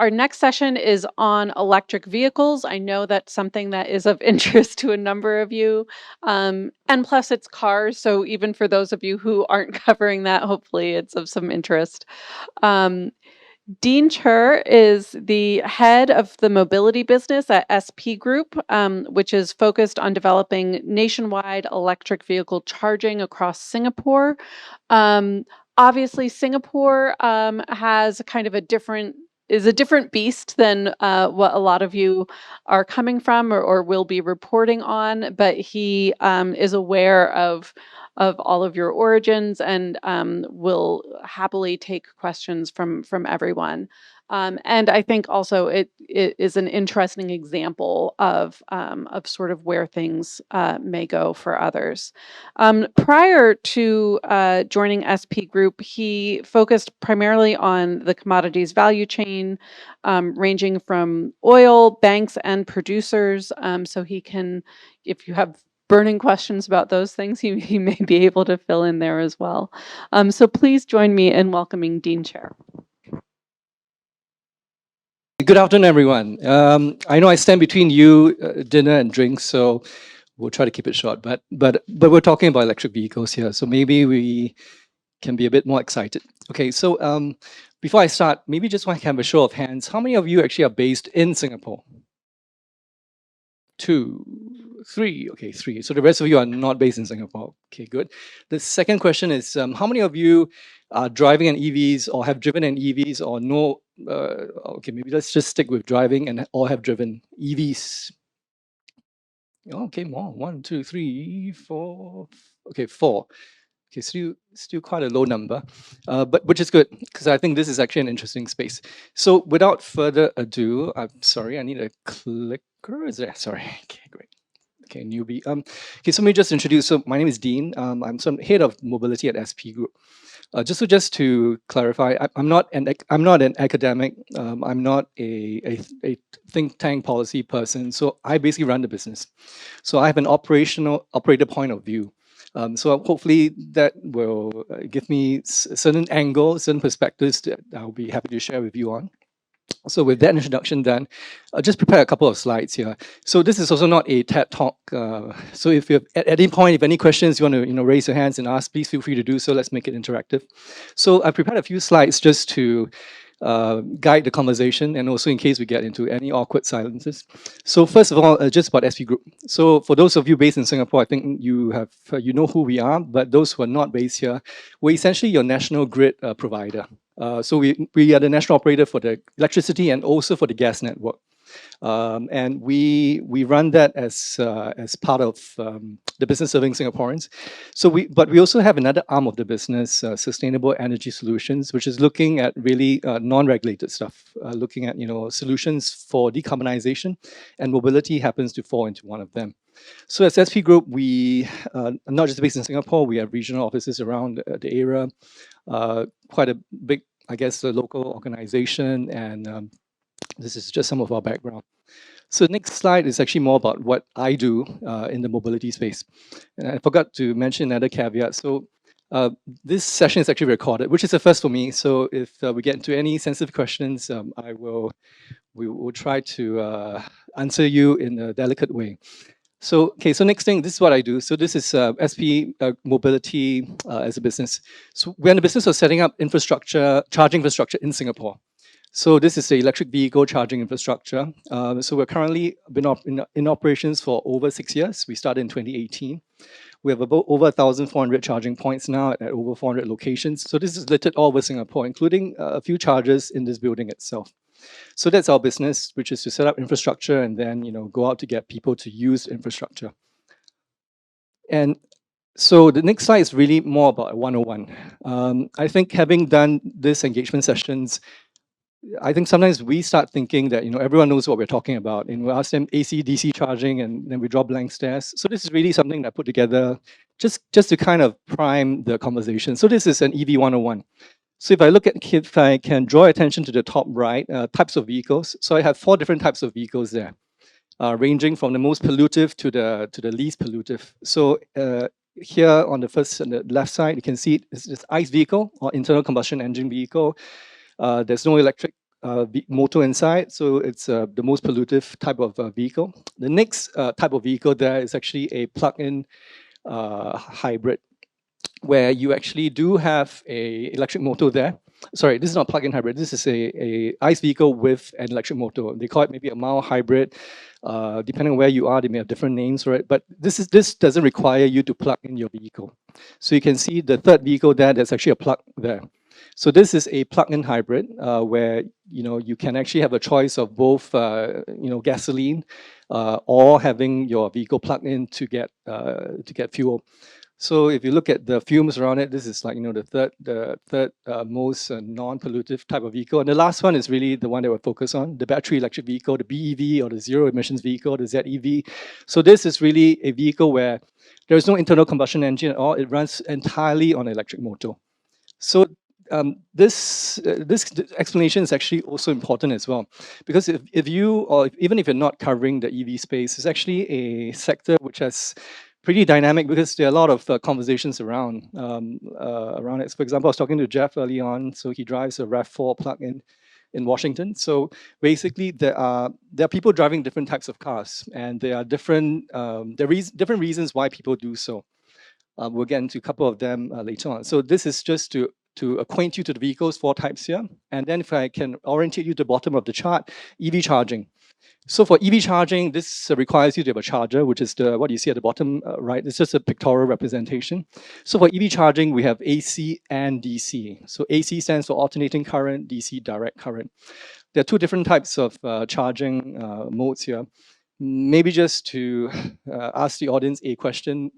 our next session is on electric vehicles. I know that's something that is of interest to a number of you. And plus it's cars, so even for those of you who aren't covering that, hopefully it's of some interest. Dean Cher is the head of the mobility business at SP Group, which is focused on developing nationwide electric vehicle charging across Singapore. Obviously, Singapore has kind of a different beast than what a lot of you are coming from or will be reporting on, but he is aware of all of your origins and will happily take questions from everyone. And I think also it is an interesting example of sort of where things may go for others. Prior to joining SP Group, he focused primarily on the commodities value chain, ranging from oil, banks, and producers. So he can, if you have burning questions about those things, he may be able to fill in there as well. So please join me in welcoming Dean Cher. Good afternoon, everyone. I know I stand between you, dinner and drinks, so we'll try to keep it short. But we're talking about electric vehicles here, so maybe we can be a bit more excited. Okay, so before I start, maybe just want to have a show of hands. How many of you actually are based in Singapore? 2, 3. Okay, 3. So the rest of you are not based in Singapore. Okay, good. The second question is, how many of you are driving an EVs or have driven an EVs or know? Okay, maybe let's just stick with driving and or have driven EVs. Okay, more. 1, 2, 3, 4. Okay, 4. Okay, still quite a low number, but which is good because I think this is actually an interesting space. So without further ado, I'm sorry, I need a clicker. Is there? Sorry. Okay, great. Okay, newbie. Okay, so let me just introduce. So my name is Dean. I'm some head of mobility at SP Group. Just to clarify, I'm not an academic. I'm not a think tank policy person. So I basically run the business. So I have an operator point of view. So hopefully that will give me certain angles, certain perspectives that I'll be happy to share with you on. So with that introduction done, I'll just prepare a couple of slides here. So this is also not a TED Talk. So if you at any point, if any questions you want to raise your hands and ask, please feel free to do so. Let's make it interactive. So I prepared a few slides just to guide the conversation and also in case we get into any awkward silences. So first of all, just about SP Group. So for those of you based in Singapore, I think you know who we are, but those who are not based here, we're essentially your national grid provider. So we are the national operator for the electricity and also for the gas network. And we run that as part of the business serving Singaporeans. But we also have another arm of the business, Sustainable Energy Solutions, which is looking at really non-regulated stuff, looking at solutions for decarbonization, and mobility happens to fall into one of them. So as SP Group, we are not just based in Singapore, we have regional offices around the area, quite a big, I guess, local organization, and this is just some of our background. So the next slide is actually more about what I do in the mobility space. And I forgot to mention another caveat. So this session is actually recorded, which is a first for me. So if we get into any sensitive questions, we will try to answer you in a delicate way. So, okay, so next thing, this is what I do. So this is SP Mobility as a business. So we're in the business of setting up charging infrastructure in Singapore. So this is the electric vehicle charging infrastructure. So we're currently been in operations for over 6 years. We started in 2018. We have about over 1,400 charging points now at over 400 locations. So this is littered all over Singapore, including a few chargers in this building itself. So that's our business, which is to set up infrastructure and then go out to get people to use infrastructure. And so the next slide is really more about 101. I think having done this engagement sessions, I think sometimes we start thinking that everyone knows what we're talking about, and we ask them AC, DC charging, and then we draw blank stares. So this is really something that I put together just to kind of prime the conversation. So this is an EV 101. So if I can draw attention to the top right, types of vehicles. So I have 4 different types of vehicles there, ranging from the most pollutive to the least pollutive. So here on the left side, you can see it's this ICE vehicle or internal combustion engine vehicle. There's no electric motor inside, so it's the most pollutive type of vehicle. The next type of vehicle there is actually a plug-in hybrid, where you actually do have a electric motor there. Sorry, this is not plug-in hybrid. This is a ICE vehicle with an electric motor. They call it maybe a mild hybrid. Depending on where you are, they may have different names for it. But this doesn't require you to plug in your vehicle. So you can see the third vehicle there. There's actually a plug there. So this is a plug-in hybrid where you can actually have a choice of both gasoline or having your vehicle plugged in to get fuel. So if you look at the fumes around it, this is like the third most non-pollutive type of vehicle. And the last one is really the one that we're focused on, the battery electric vehicle, the BEV or the zero emissions vehicle, the ZEV. So this is really a vehicle where there is no internal combustion engine at all. It runs entirely on an electric motor. So this explanation is actually also important as well, because if you, or even if you're not covering the EV space, it's actually a sector which has pretty dynamic, because there are a lot of conversations around it. So for example, I was talking to Jeff early on, so he drives a RAV4 plug-in in Washington. So basically, there are people driving different types of cars, and there are different different reasons why people do so. We'll get into a couple of them later on. So this is just to acquaint you to the vehicles, 4 types here. And then if I can orientate you to the bottom of the chart, EV charging. So for EV charging, this requires you to have a charger, which is what you see at the bottom right. It's just a pictorial representation. So for EV charging, we have AC and DC. So AC stands for alternating current, DC direct current. There are 2 different types of charging modes here. Maybe just to ask the audience a question.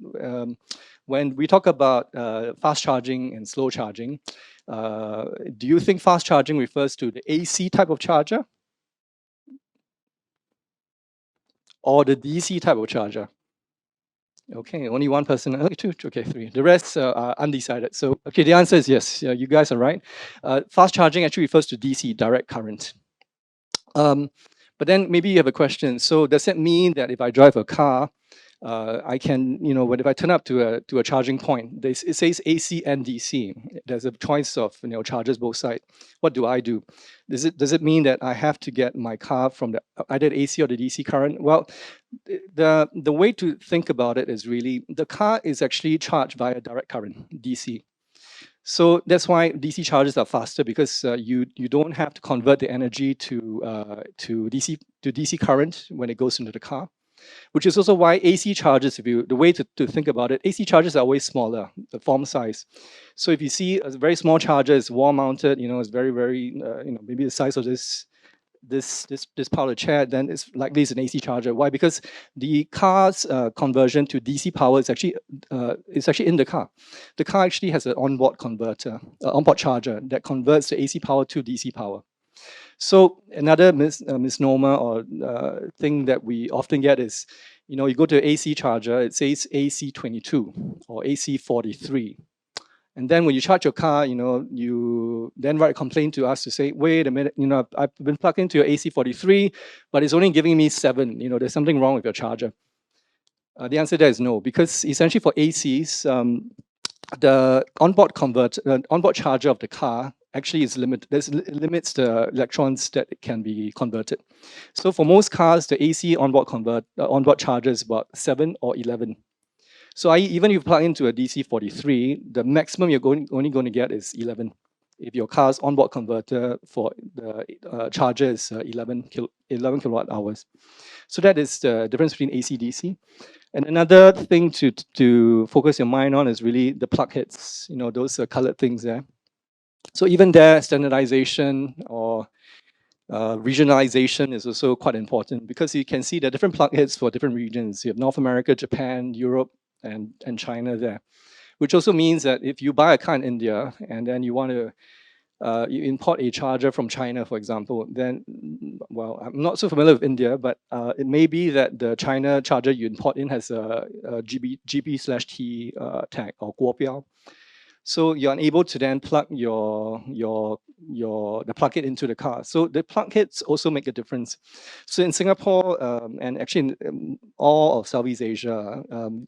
When we talk about fast charging and slow charging, do you think fast charging refers to the AC type of charger or the DC type of charger? Okay, only 1 person. Okay, 2, okay, 3. The rest are undecided. So, okay, the answer is yes. Yeah, you guys are right. Fast charging actually refers to DC, direct current. But then maybe you have a question. So does that mean that if I drive a car, I can, if I turn up to a charging point, it says AC and DC. There's a choice of chargers both sides. What do I do? Does it mean that I have to get my car from either the AC or the DC current? Well, the way to think about it is really the car is actually charged via direct current, DC. So that's why DC chargers are faster, because you don't have to convert the energy to DC current when it goes into the car. Which is also why AC chargers, the way to think about it, AC chargers are always smaller, the form size. So if you see a very small charger, it's wall mounted, it's very, very, maybe the size of this part of the chair, then it's likely it's an AC charger. Why? Because the car's conversion to DC power is actually in the car. The car actually has an onboard converter, onboard charger that converts the AC power to DC power. So another misnomer or thing that we often get is, you go to an AC charger, it says AC22 or AC43. And then when you charge your car, you then write a complaint to us to say, wait a minute, I've been plugged into your AC43, but it's only giving me 7. There's something wrong with your charger. The answer there is no, because essentially for ACs, the onboard charger of the car actually is limited. It limits the electrons that it can be converted. So for most cars, the AC onboard charger is about 7 or 11. So even if you plug into a DC43, the maximum you're only going to get is 11. If your car's onboard converter for the charger is 11 kilowatt hours. So that is the difference between AC DC. And another thing to focus your mind on is really the plug heads, those colored things there. So even there, standardization or regionalization is also quite important, because you can see there are different plug heads for different regions. You have North America, Japan, Europe, and China there, which also means that if you buy a car in India and then you want to you import a charger from China, for example, then, well, I'm not so familiar with India, but it may be that the China charger you import in has a GB/T tag or guobiao. So you're unable to then plug the plug it into the car. So the plug heads also make a difference. So in Singapore and actually in all of Southeast Asia,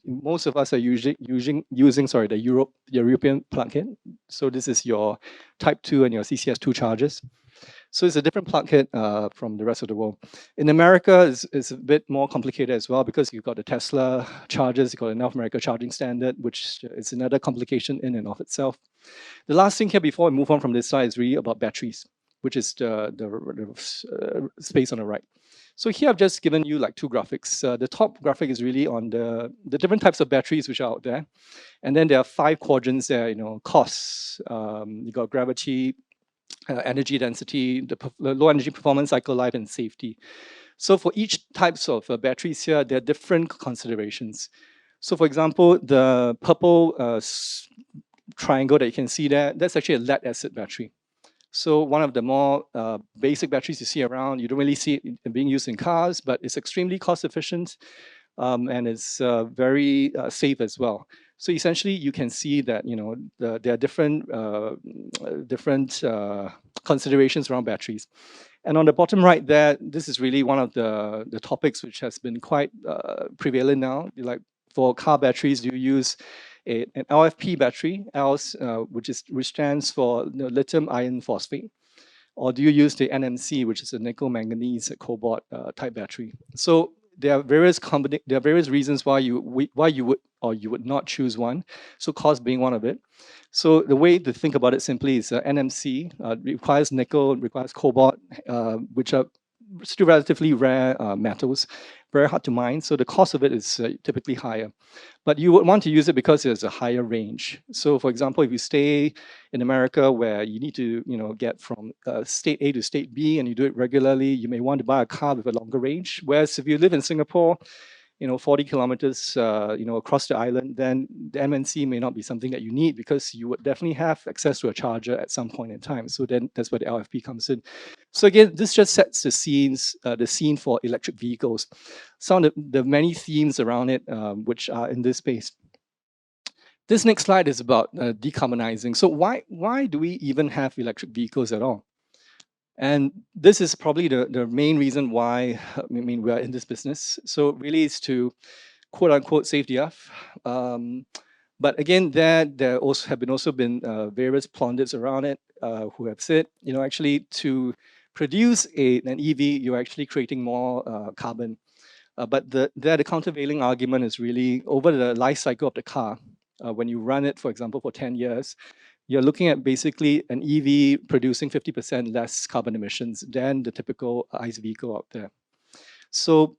most of us are using the European plug head. So this is your Type 2 and your CCS2 chargers. So it's a different plug kit from the rest of the world. In America, it's a bit more complicated as well because you've got the Tesla chargers, you've got the North America charging standard, which is another complication in and of itself. The last thing here before we move on from this slide is really about batteries, which is the space on the right. So here I've just given you like two graphics. The top graphic is really on the different types of batteries which are out there. And then there are 5 quadrants there, costs, you got gravity, energy density, the low energy performance, cycle life, and safety. So for each types of batteries here, there are different considerations. So for example, the purple triangle that you can see there, that's actually a lead acid battery. So one of the more basic batteries you see around, you don't really see it being used in cars, but it's extremely cost efficient and it's very safe as well. So essentially, you can see that there are different considerations around batteries. And on the bottom right there, this is really one of the topics which has been quite prevalent now. Like for car batteries, do you use an LFP battery, which stands for lithium iron phosphate, or do you use the NMC, which is a nickel manganese cobalt type battery? So there are various reasons why you would or you would not choose one. So cost being one of it. So the way to think about it simply is NMC requires nickel, requires cobalt, which are still relatively rare metals, very hard to mine. So the cost of it is typically higher. But you would want to use it because there's a higher range. So for example, if you stay in America where you need to get from state A to state B and you do it regularly, you may want to buy a car with a longer range. Whereas if you live in Singapore, 40 kilometers, across the island, then the MNC may not be something that you need because you would definitely have access to a charger at some point in time. So then that's where the LFP comes in. So again, this just sets the scene for electric vehicles. Some of the many themes around it, which are in this space. This next slide is about decarbonizing. So why do we even have electric vehicles at all? And this is probably the main reason why we are in this business. So really it's to quote unquote save the earth. But again, there also have been various pundits around it who have said, actually to produce an EV, you're actually creating more carbon. But the countervailing argument is really over the life cycle of the car. When you run it, for example, for 10 years, you're looking at basically an EV producing 50% less carbon emissions than the typical ICE vehicle out there. So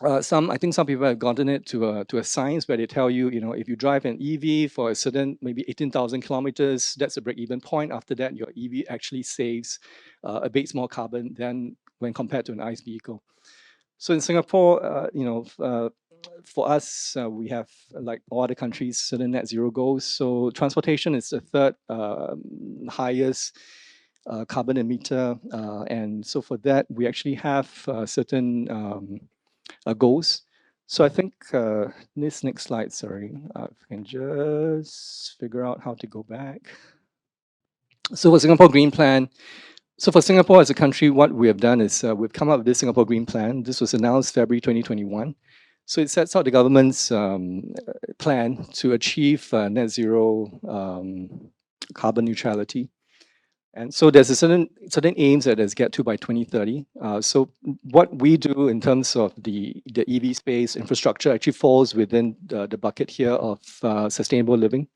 I think some people have gotten it to a science where they tell you, if you drive an EV for a certain maybe 18,000 kilometers, that's a break-even point. After that, your EV actually saves a bit more carbon than when compared to an ICE vehicle. So in Singapore, for us, we have, like all other countries, certain net zero goals. So transportation is the third highest carbon emitter. And so for that, we actually have certain goals. So I think this next slide, sorry, if I can just figure out how to go back. So for Singapore Green Plan, so for Singapore as a country, what we have done is we've come up with this Singapore Green Plan. This was announced February 2021. So it sets out the government's plan to achieve net zero carbon neutrality. And so there's a certain aims that is get to by 2030. So what we do in terms of the EV space infrastructure actually falls within the bucket here of sustainable living.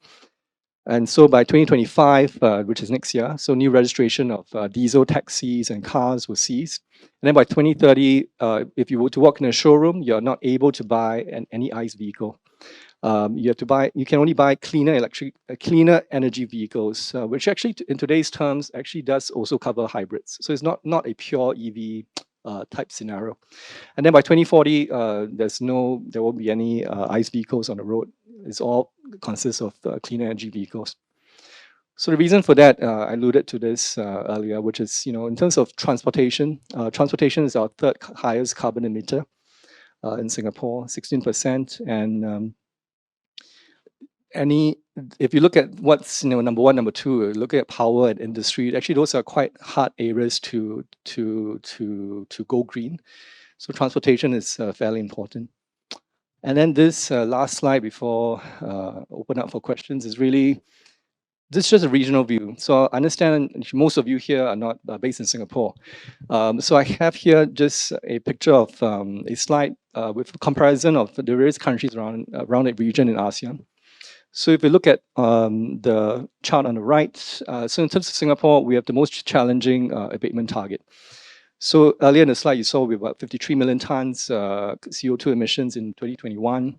And so by 2025, which is next year, so new registration of diesel taxis and cars will cease. And then by 2030, if you were to walk in a showroom, you're not able to buy any ICE vehicle. You can only buy cleaner energy vehicles, which actually in today's terms actually does also cover hybrids. So it's not a pure EV type scenario. And then by 2040, there won't be any ICE vehicles on the road. It's all consists of clean energy vehicles. So the reason for that, I alluded to this earlier, which is, in terms of transportation, transportation is our third highest carbon emitter in Singapore, 16%. And if you look at what's number one, number two, look at power and industry, actually those are quite hard areas to go green. So transportation is fairly important. And then this last slide before open up for questions is really this is just a regional view. So I understand most of you here are not based in Singapore. So I have here just a picture of a slide with a comparison of the various countries around the region in ASEAN. So if you look at the chart on the right, so in terms of Singapore, we have the most challenging abatement target. So earlier in the slide, you saw we have about 53 million tons CO2 emissions in 2021.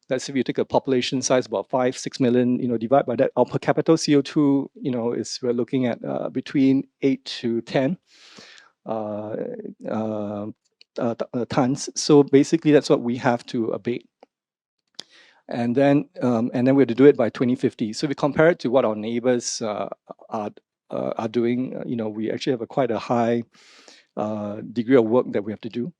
That's if you take a population size about 5-6 million, divide by that, our per capita CO2, we're looking at between 8 to 10 tons. So basically, that's what we have to abate. And then we have to do it by 2050. So we compare it to what our neighbors are doing. We actually have quite a high degree of work that we have to do.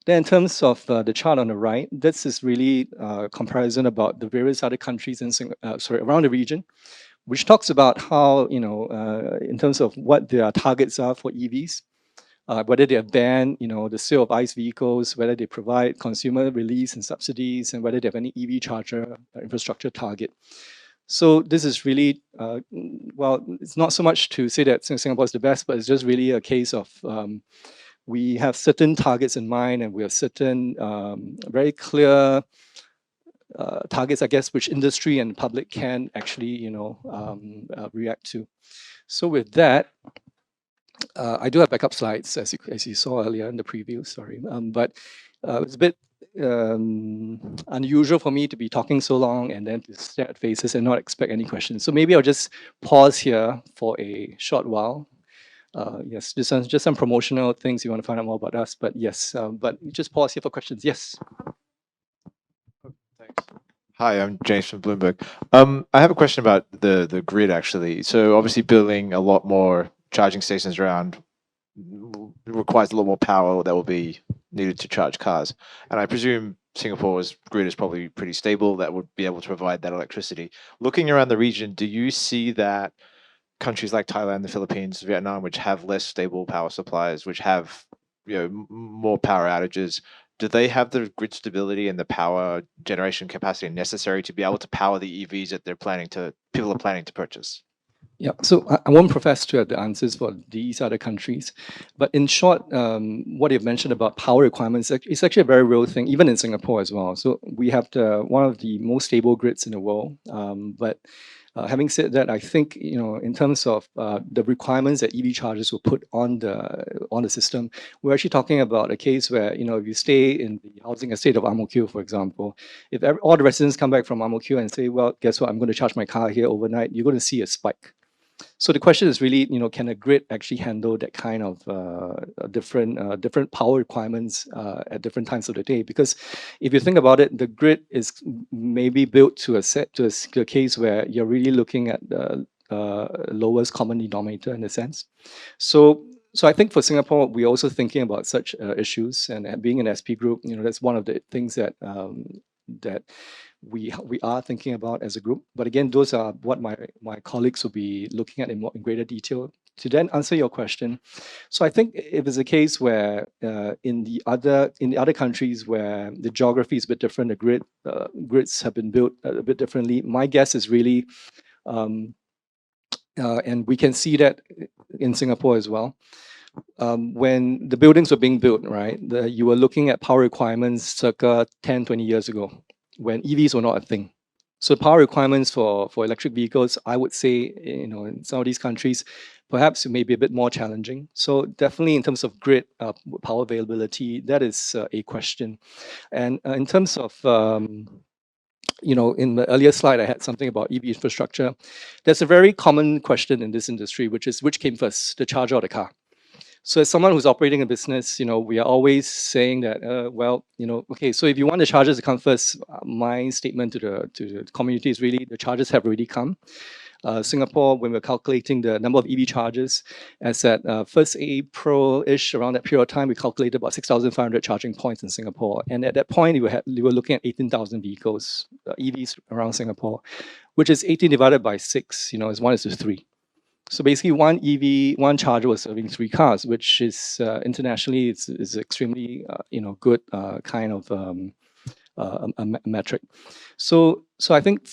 Then in terms of the chart on the right, this is really a comparison about the various other countries around the region, which talks about how, in terms of what their targets are for EVs, whether they ban, the sale of ICE vehicles, whether they provide consumer release and subsidies, and whether they have any EV charger infrastructure target. So this is really, well, it's not so much to say that Singapore is the best, but it's just really a case of we have certain targets in mind, and we have certain very clear targets, I guess, which industry and public can actually, react to. So with that, I do have backup slides, as you saw earlier in the preview, sorry. But it's a bit unusual for me to be talking so long and then to stare at faces and not expect any questions. So maybe I'll just pause here for a short while. Yes, just some promotional things you want to find out more about us, but yes, but just pause here for questions. Yes. Thanks. Hi, I'm James from Bloomberg. I have a question about the grid actually. So obviously building a lot more charging stations around requires a lot more power that will be needed to charge cars. And I presume Singapore's grid is probably pretty stable that would be able to provide that electricity. Looking around the region, do you see that countries like Thailand, the Philippines, Vietnam, which have less stable power supplies, which have more power outages, do they have the grid stability and the power generation capacity necessary to be able to power the EVs that people are planning to purchase? Yeah, so I won't profess to have the answers for these other countries, but in short, what you've mentioned about power requirements is actually a very real thing, even in Singapore as well. So we have one of the most stable grids in the world, but having said that, I think in terms of the requirements that EV chargers will put on the system, we're actually talking about a case where if you stay in the housing estate of Ang Mo Kio, for example, if all the residents come back from Ang Mo Kio and say, well, guess what, I'm going to charge my car here overnight, you're going to see a spike. So the question is really, can a grid actually handle that kind of different power requirements at different times of the day? Because if you think about it, the grid is maybe built to a case where you're really looking at the lowest common denominator in a sense. So I think for Singapore, we're also thinking about such issues, and being an SP group, that's one of the things that that we are thinking about as a group. But again, those are what my colleagues will be looking at in greater detail. To then answer your question, so I think if it's a case where in the other countries where the geography is a bit different, the grids have been built a bit differently, my guess is really, and we can see that in Singapore as well. When the buildings were being built, right, you were looking at power requirements circa 10, 20 years ago, when EVs were not a thing. So power requirements for electric vehicles, I would say, in some of these countries, perhaps it may be a bit more challenging. So definitely in terms of grid power availability, that is a question. And in terms of in the earlier slide, I had something about EV infrastructure. There's a very common question in this industry, which is which came first, the charger or the car? So as someone who's operating a business, we are always saying that, well, okay, so if you want the chargers to come first, my statement to the community is really the chargers have already come. Singapore, when we're calculating the number of EV chargers, as at 1st April-ish, around that period of time, we calculated about 6,500 charging points in Singapore. And at that point, we were looking at 18,000 vehicles, EVs around Singapore, which is 18 divided by 6, is 1:3. So basically, one charger was serving 3 cars, which is internationally is extremely good kind of a metric. So So I think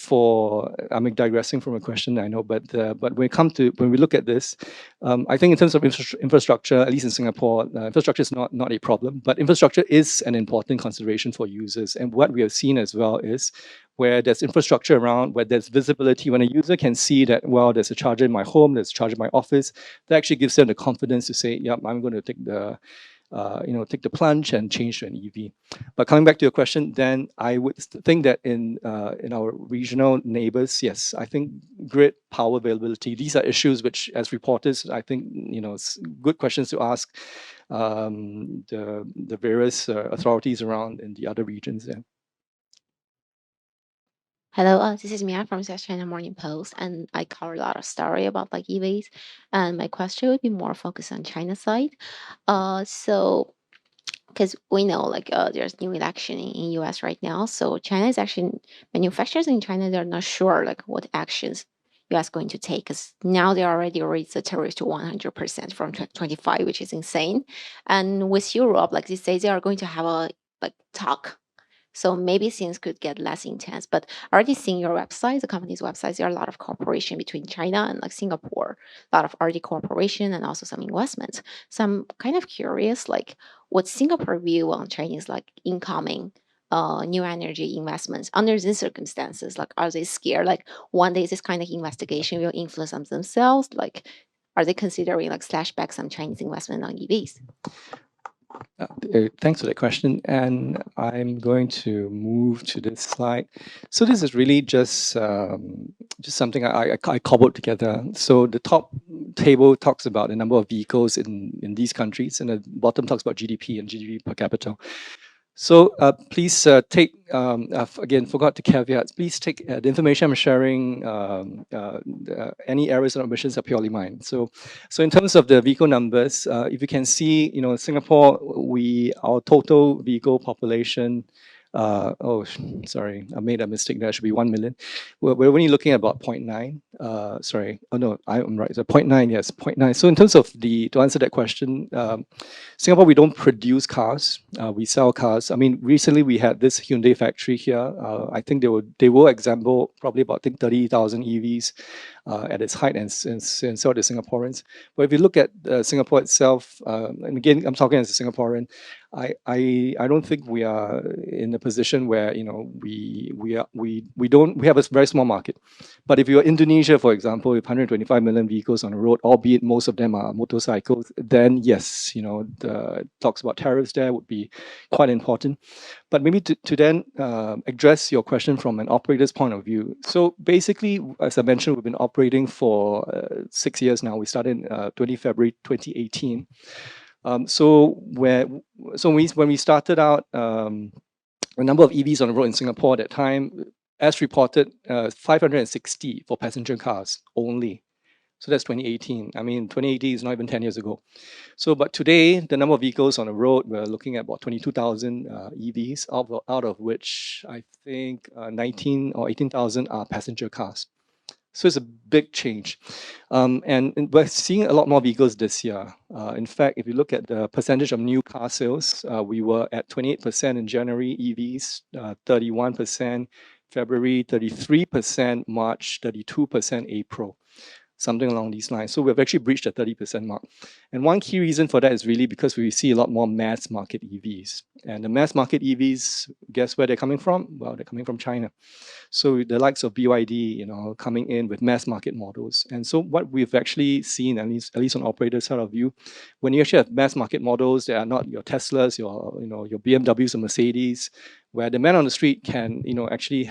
I'm digressing from a question, I know, but when we look at this, I think in terms of infrastructure, at least in Singapore, infrastructure is not a problem, but infrastructure is an important consideration for users. And what we have seen as well is where there's infrastructure around, where there's visibility, when a user can see that, well, there's a charger in my home, there's a charger in my office, that actually gives them the confidence to say, yeah, I'm going to take the plunge and change to an EV. But coming back to your question, then I would think that in our regional neighbors, yes, I think grid power availability, these are issues which, as reporters, I think good questions to ask the various authorities around in the other regions. Yeah. Hello, this is Mia from South China Morning Post, and I cover a lot of story about like EVs. And my question would be more focused on China side. So because we know like there's new election in US right now, so China is actually manufacturers in China they're not sure like what actions US going to take because now they already raised the tariff to 100% from 25, which is insane. And with Europe, like they say they are going to have a like talk, so maybe things could get less intense. But already seeing your website, the company's websites, there are a lot of cooperation between China and like Singapore, a lot of already cooperation and also some investments. So I'm kind of curious, like what's Singapore view on Chinese like incoming new energy investments under these circumstances? Like are they scared? Like one day this kind of investigation will influence on themselves? Like are they considering like slash back some Chinese investment on EVs? Thanks for that question. And I'm going to move to this slide. So this is really just something I cobbled together. So the top table talks about the number of vehicles in these countries, and the bottom talks about GDP and GDP per capita. So please take, again, forgot to caveat, please take the information I'm sharing, any errors or omissions are purely mine. So in terms of the vehicle numbers, if you can see, Singapore, our total vehicle population, sorry, I made a mistake. There should be 1 million. We're only looking at about 0.9. Sorry. Oh no, I'm right. So 0.9. Yes, 0.9. So in terms of to answer that question, Singapore, we don't produce cars. We sell cars. I mean, recently we had this Hyundai factory here. I think they will example probably about 30,000 EVs at its height and sell to Singaporeans. But if you look at Singapore itself, and again, I'm talking as a Singaporean, I don't think we are in a position where we have a very small market. But if you're Indonesia, for example, with 125 million vehicles on the road, albeit most of them are motorcycles, then yes, the talks about tariffs there would be quite important. But maybe to then address your question from an operator's point of view. So basically, as I mentioned, we've been operating for 6 years now. We started in 20 February 2018. So when we started out, the number of EVs on the road in Singapore at that time, as reported, 560 for passenger cars only. So that's 2018. I mean, 2018 is not even 10 years ago. So, but today, the number of vehicles on the road, we're looking at about 22,000 EVs, out of which I think 19 or 18,000 are passenger cars. So it's a big change. And we're seeing a lot more vehicles this year. In fact, if you look at the percentage of new car sales, we were at 28% in January, EVs, 31% February, 33% March, 32% April, something along these lines. So we've actually breached the 30% mark. And one key reason for that is really because we see a lot more mass market EVs. And the mass market EVs, guess where they're coming from? Well, they're coming from China. So the likes of BYD, coming in with mass market models. And so what we've actually seen, at least on operator side of view, when you actually have mass market models, they are not your Teslas, your BMWs or Mercedes, where the man on the street can, actually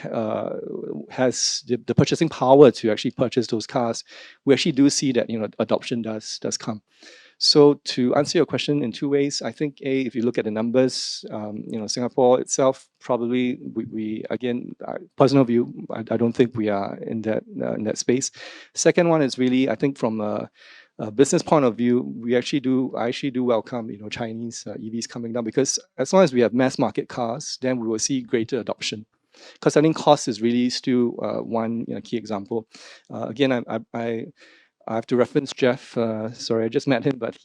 has the purchasing power to actually purchase those cars. We actually do see that, adoption does come. So to answer your question in two ways, I think if you look at the numbers, Singapore itself, probably we again, personal view, I don't think we are in that space. Second one is really, I think from a business point of view, I actually do welcome, Chinese EVs coming down, because as long as we have mass market cars, then we will see greater adoption. Because I think cost is really still one key example. Again, I have to reference Jeff. Sorry, I just met him, but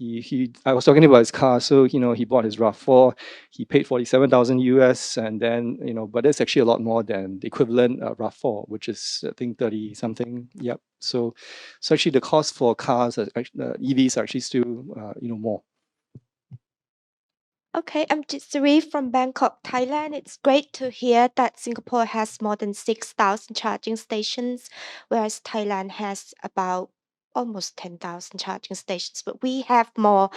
I was talking about his car. So he bought his RAV4. He paid 47,000 US, and then but that's actually a lot more than the equivalent RAV4, which is I think 30 something. Yep. So actually the cost for cars, EVs, are actually still more. Okay, I'm Jisri from Bangkok, Thailand. It's great to hear that Singapore has more than 6,000 charging stations, whereas Thailand has about almost 10,000 charging stations. But we have more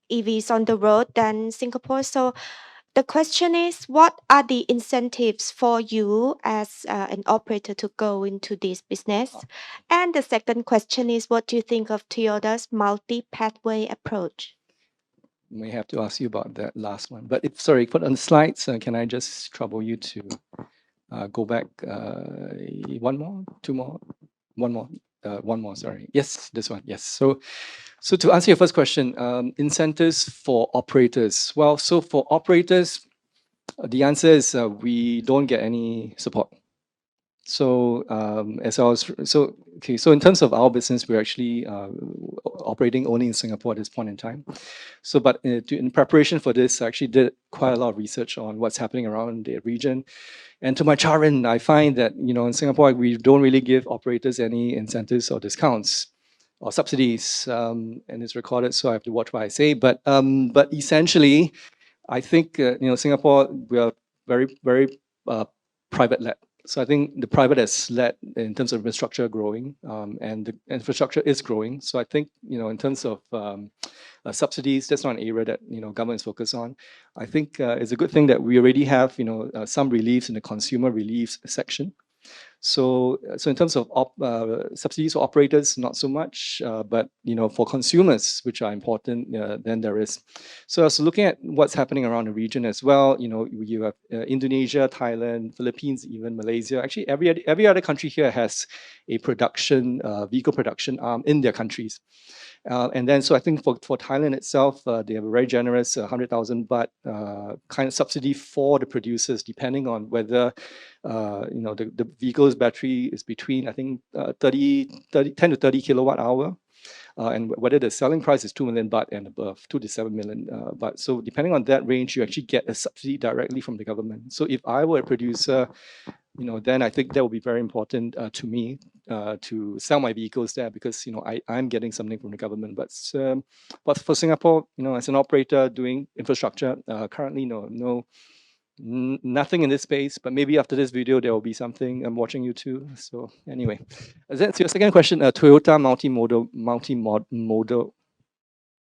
EVs on the road than Singapore. So the question is, what are the incentives for you as an operator to go into this business? And the second question is, what do you think of Toyota's multi-pathway approach? May have to ask you about that last one. But sorry, put on the slides. Can I just trouble you to go back one more, two more, one more. Sorry. Yes, this one. Yes. So to answer your first question, incentives for operators. Well, so for operators, the answer is we don't get any support. So so in terms of our business, we're actually operating only in Singapore at this point in time. So, but in preparation for this, I actually did quite a lot of research on what's happening around the region. And to my chagrin, I find that in Singapore we don't really give operators any incentives or discounts or subsidies, and it's recorded, so I have to watch what I say. But essentially, I think Singapore, we are very very private-led. So I think the private has led in terms of infrastructure growing, and the infrastructure is growing. So I think in terms of subsidies, that's not an area that government is focused on. I think it's a good thing that we already have some reliefs in the consumer reliefs section. So in terms of subsidies for operators, not so much, but for consumers, which are important, then there is. So I was looking at what's happening around the region as well. You have Indonesia, Thailand, Philippines, even Malaysia. Actually, every other country here has a vehicle production arm in their countries. And then, so I think for Thailand itself, they have a very generous 100,000 baht kind of subsidy for the producers, depending on whether the vehicle's battery is between, I think, 10 to 30 kilowatt hour. And whether the selling price is 2 million baht and above, 2 to 7 million baht. So depending on that range, you actually get a subsidy directly from the government. So if I were a producer, then I think that would be very important to me to sell my vehicles there, because I'm getting something from the government. But for Singapore, as an operator doing infrastructure, currently nothing in this space. But maybe after this video there will be something. I'm watching you too. So anyway, that's your second question. Toyota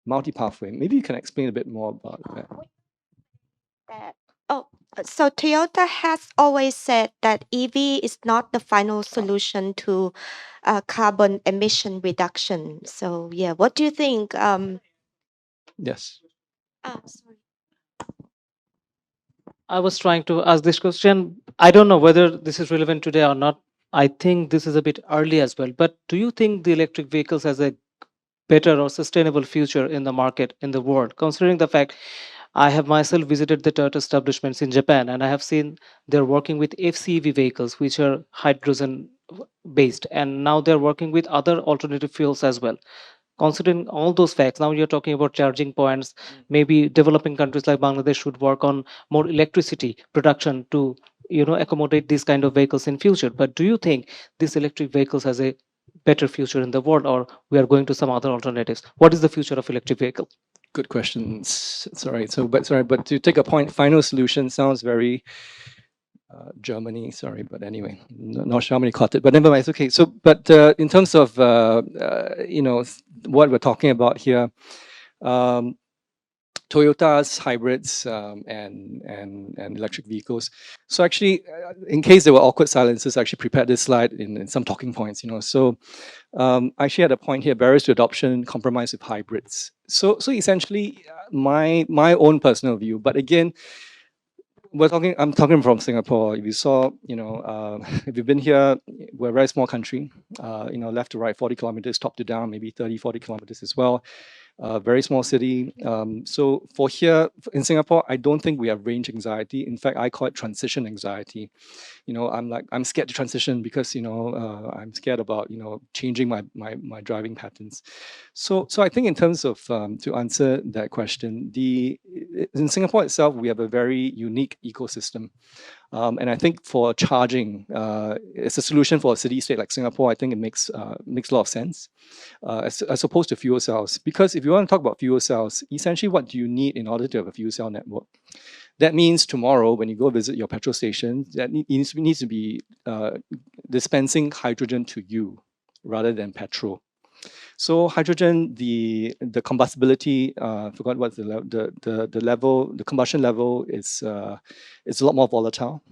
multi-pathway. Maybe you can explain a bit more about that. So Toyota has always said that EV is not the final solution to carbon emission reduction. So yeah, what do you think? Yes. Sorry. I was trying to ask this question. I don't know whether this is relevant today or not. I think this is a bit early as well. But do you think the electric vehicles has a better or sustainable future in the market, in the world, considering the fact I have myself visited the Toyota establishments in Japan, and I have seen they're working with FCEV vehicles, which are hydrogen based, and now they're working with other alternative fuels as well. Considering all those facts, now you're talking about charging points. Maybe developing countries like Bangladesh should work on more electricity production to accommodate these kind of vehicles in future. But do you think these electric vehicles has a better future in the world, or we are going to some other alternatives? What is the future of electric vehicle? Good questions. Sorry. But to take a point, final solution sounds very Germany. Sorry, but anyway, not sure how many caught it. But never mind. It's okay. So, but in terms of what we're talking about here, Toyota's hybrids and electric vehicles. So actually, in case there were awkward silences, I actually prepared this slide in some talking points. So I actually had a point here: barriers to adoption, compromise with hybrids. So essentially, my own personal view. But again, I'm talking from Singapore. If you saw, if you've been here, we're a very small country. Left to right, 40 kilometers, top to down, maybe 30, 40 kilometers as well. very small city. So for here in Singapore, I don't think we have range anxiety. In fact, I call it transition anxiety. I'm scared to transition because I'm scared about changing my driving patterns. So I think in terms of to answer that question, in Singapore itself we have a very unique ecosystem. And I think for charging, it's a solution for a city state like Singapore. I think it makes a lot of sense, as opposed to fuel cells. Because if you want to talk about fuel cells, essentially what do you need in order to have a fuel cell network? That means tomorrow when you go visit your petrol station, that needs to be dispensing hydrogen to you rather than petrol. So hydrogen, the combustibility, forgot what's the level, the combustion level is it's a lot more volatile.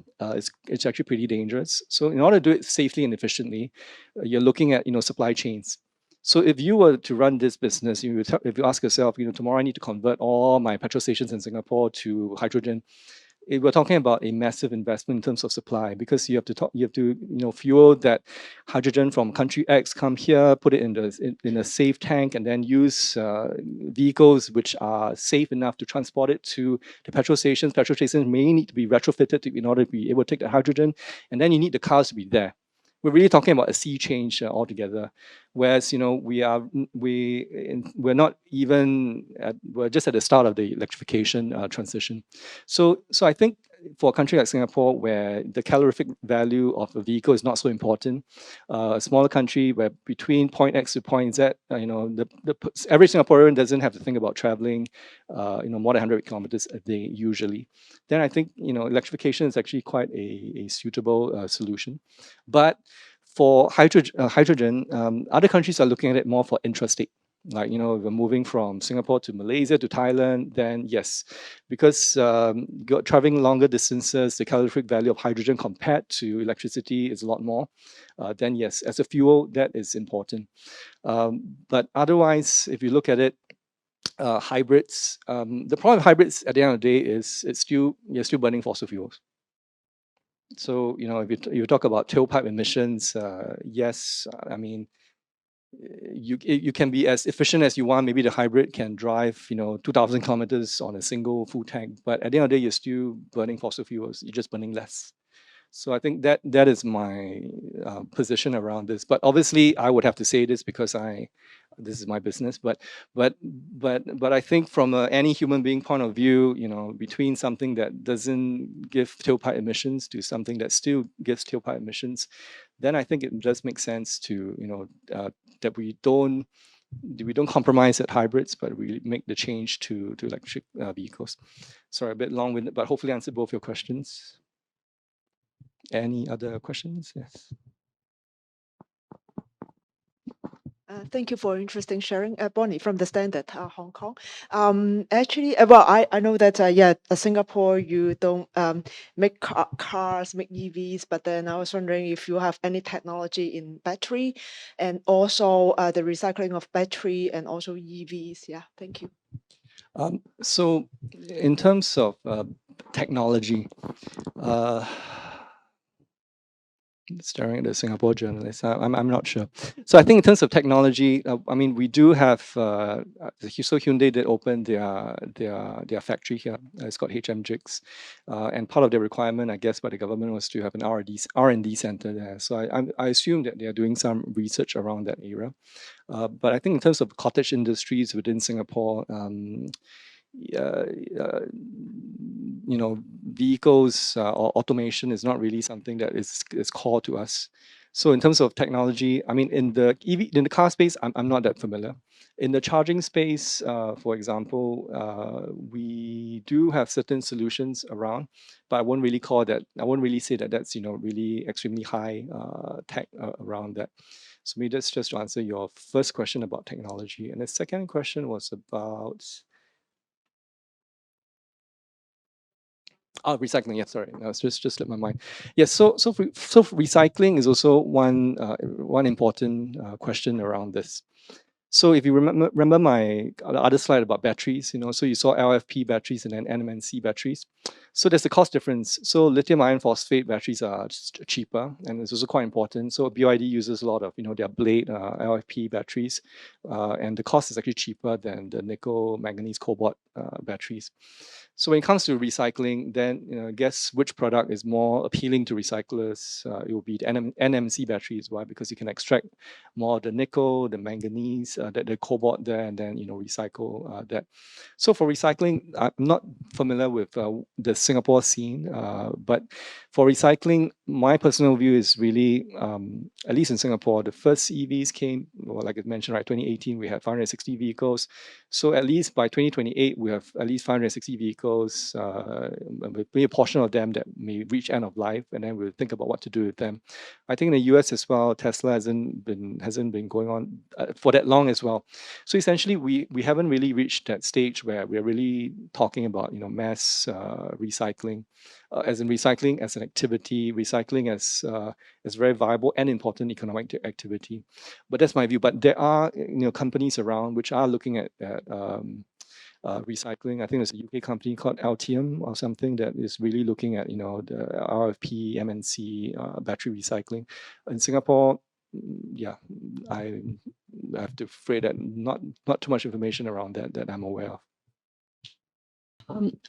It's actually pretty dangerous. So in order to do it safely and efficiently, you're looking at supply chains. So if you were to run this business, if you ask yourself, tomorrow I need to convert all my petrol stations in Singapore to hydrogen, we're talking about a massive investment in terms of supply, because you have to fuel that hydrogen from country X, come here, put it in a safe tank, and then use vehicles which are safe enough to transport it to the petrol stations. Petrol stations may need to be retrofitted in order to be able to take the hydrogen, and then you need the cars to be there. We're really talking about a sea change altogether. Whereas we're not even we're just at the start of the electrification transition. So I think for a country like Singapore, where the calorific value of a vehicle is not so important, a smaller country where between point X to point Z, the average Singaporean doesn't have to think about traveling, more than 100 kilometers a day usually. Then I think electrification is actually quite a suitable solution. But for hydrogen, other countries are looking at it more for intrastate. Like, if we're moving from Singapore to Malaysia to Thailand, then yes, because traveling longer distances, the calorific value of hydrogen compared to electricity is a lot more. Then yes, as a fuel, that is important. But otherwise, if you look at it, hybrids, the problem with hybrids at the end of the day is you're still burning fossil fuels. So, if you talk about tailpipe emissions, yes, I mean, you can be as efficient as you want. Maybe the hybrid can drive 2,000 kilometers on a single full tank, but at the end of the day, you're still burning fossil fuels. You're just burning less. So I think that is my position around this. But obviously, I would have to say this because this is my business. But I think from any human being point of view, between something that doesn't give tailpipe emissions to something that still gives tailpipe emissions, then I think it does make sense to that we don't compromise at hybrids, but we make the change to electric vehicles. Sorry, a bit long-winded, but hopefully answered both your questions. Any other questions? Yes. Thank you for interesting sharing. Bonnie from the Standard, Hong Kong. Actually, well, I know that, Singapore, you don't make cars, make EVs, but then I was wondering if you have any technology in battery and also the recycling of battery and also EVs. Yeah, thank you. So in terms of technology, staring at the Singapore journalist, I'm not sure. So I think in terms of technology, I mean, we do have. So Hyundai did open their factory here. It's called HM Jigs, and part of their requirement, I guess, by the government was to have an R&D center there. So I assume that they are doing some research around that area. But I think in terms of cottage industries within Singapore, vehicles or automation is not really something that is core to us. So in terms of technology, I mean, in the car space, I'm not that familiar. In the charging space, for example, we do have certain solutions around, but I won't really say that that's really extremely high tech around that. So maybe that's just to answer your first question about technology, and the second question was about. Oh, recycling. Yeah, sorry, no, it's just slipped my mind. Yes, so recycling is also one important question around this. So if you remember my other slide about batteries, so you saw LFP batteries and then NMC batteries. So there's a cost difference. So lithium iron phosphate batteries are cheaper, and it's also quite important. So BYD uses a lot of their blade LFP batteries, and the cost is actually cheaper than the nickel, manganese, cobalt batteries. So when it comes to recycling, then guess which product is more appealing to recyclers? It will be the NMC batteries. Why? Because you can extract more of the nickel, the manganese, the cobalt there, and then recycle that. So for recycling, I'm not familiar with the Singapore scene, but for recycling, my personal view is really, at least in Singapore, the first EVs came, well, like I mentioned, right, 2018, we had 560 vehicles. So at least by 2028, we have at least 560 vehicles, maybe a portion of them that may reach end of life, and then we'll think about what to do with them. I think in the US as well, Tesla hasn't been going on for that long as well. So essentially, we haven't really reached that stage where we're really talking about mass recycling, as in recycling as an activity, recycling as very viable and important economic activity. But that's my view. But there are companies around which are looking at recycling. I think there's a UK company called Altium or something that is really looking at the RFP, MNC, battery recycling. In Singapore, yeah, I have to afraid that not too much information around that I'm aware of.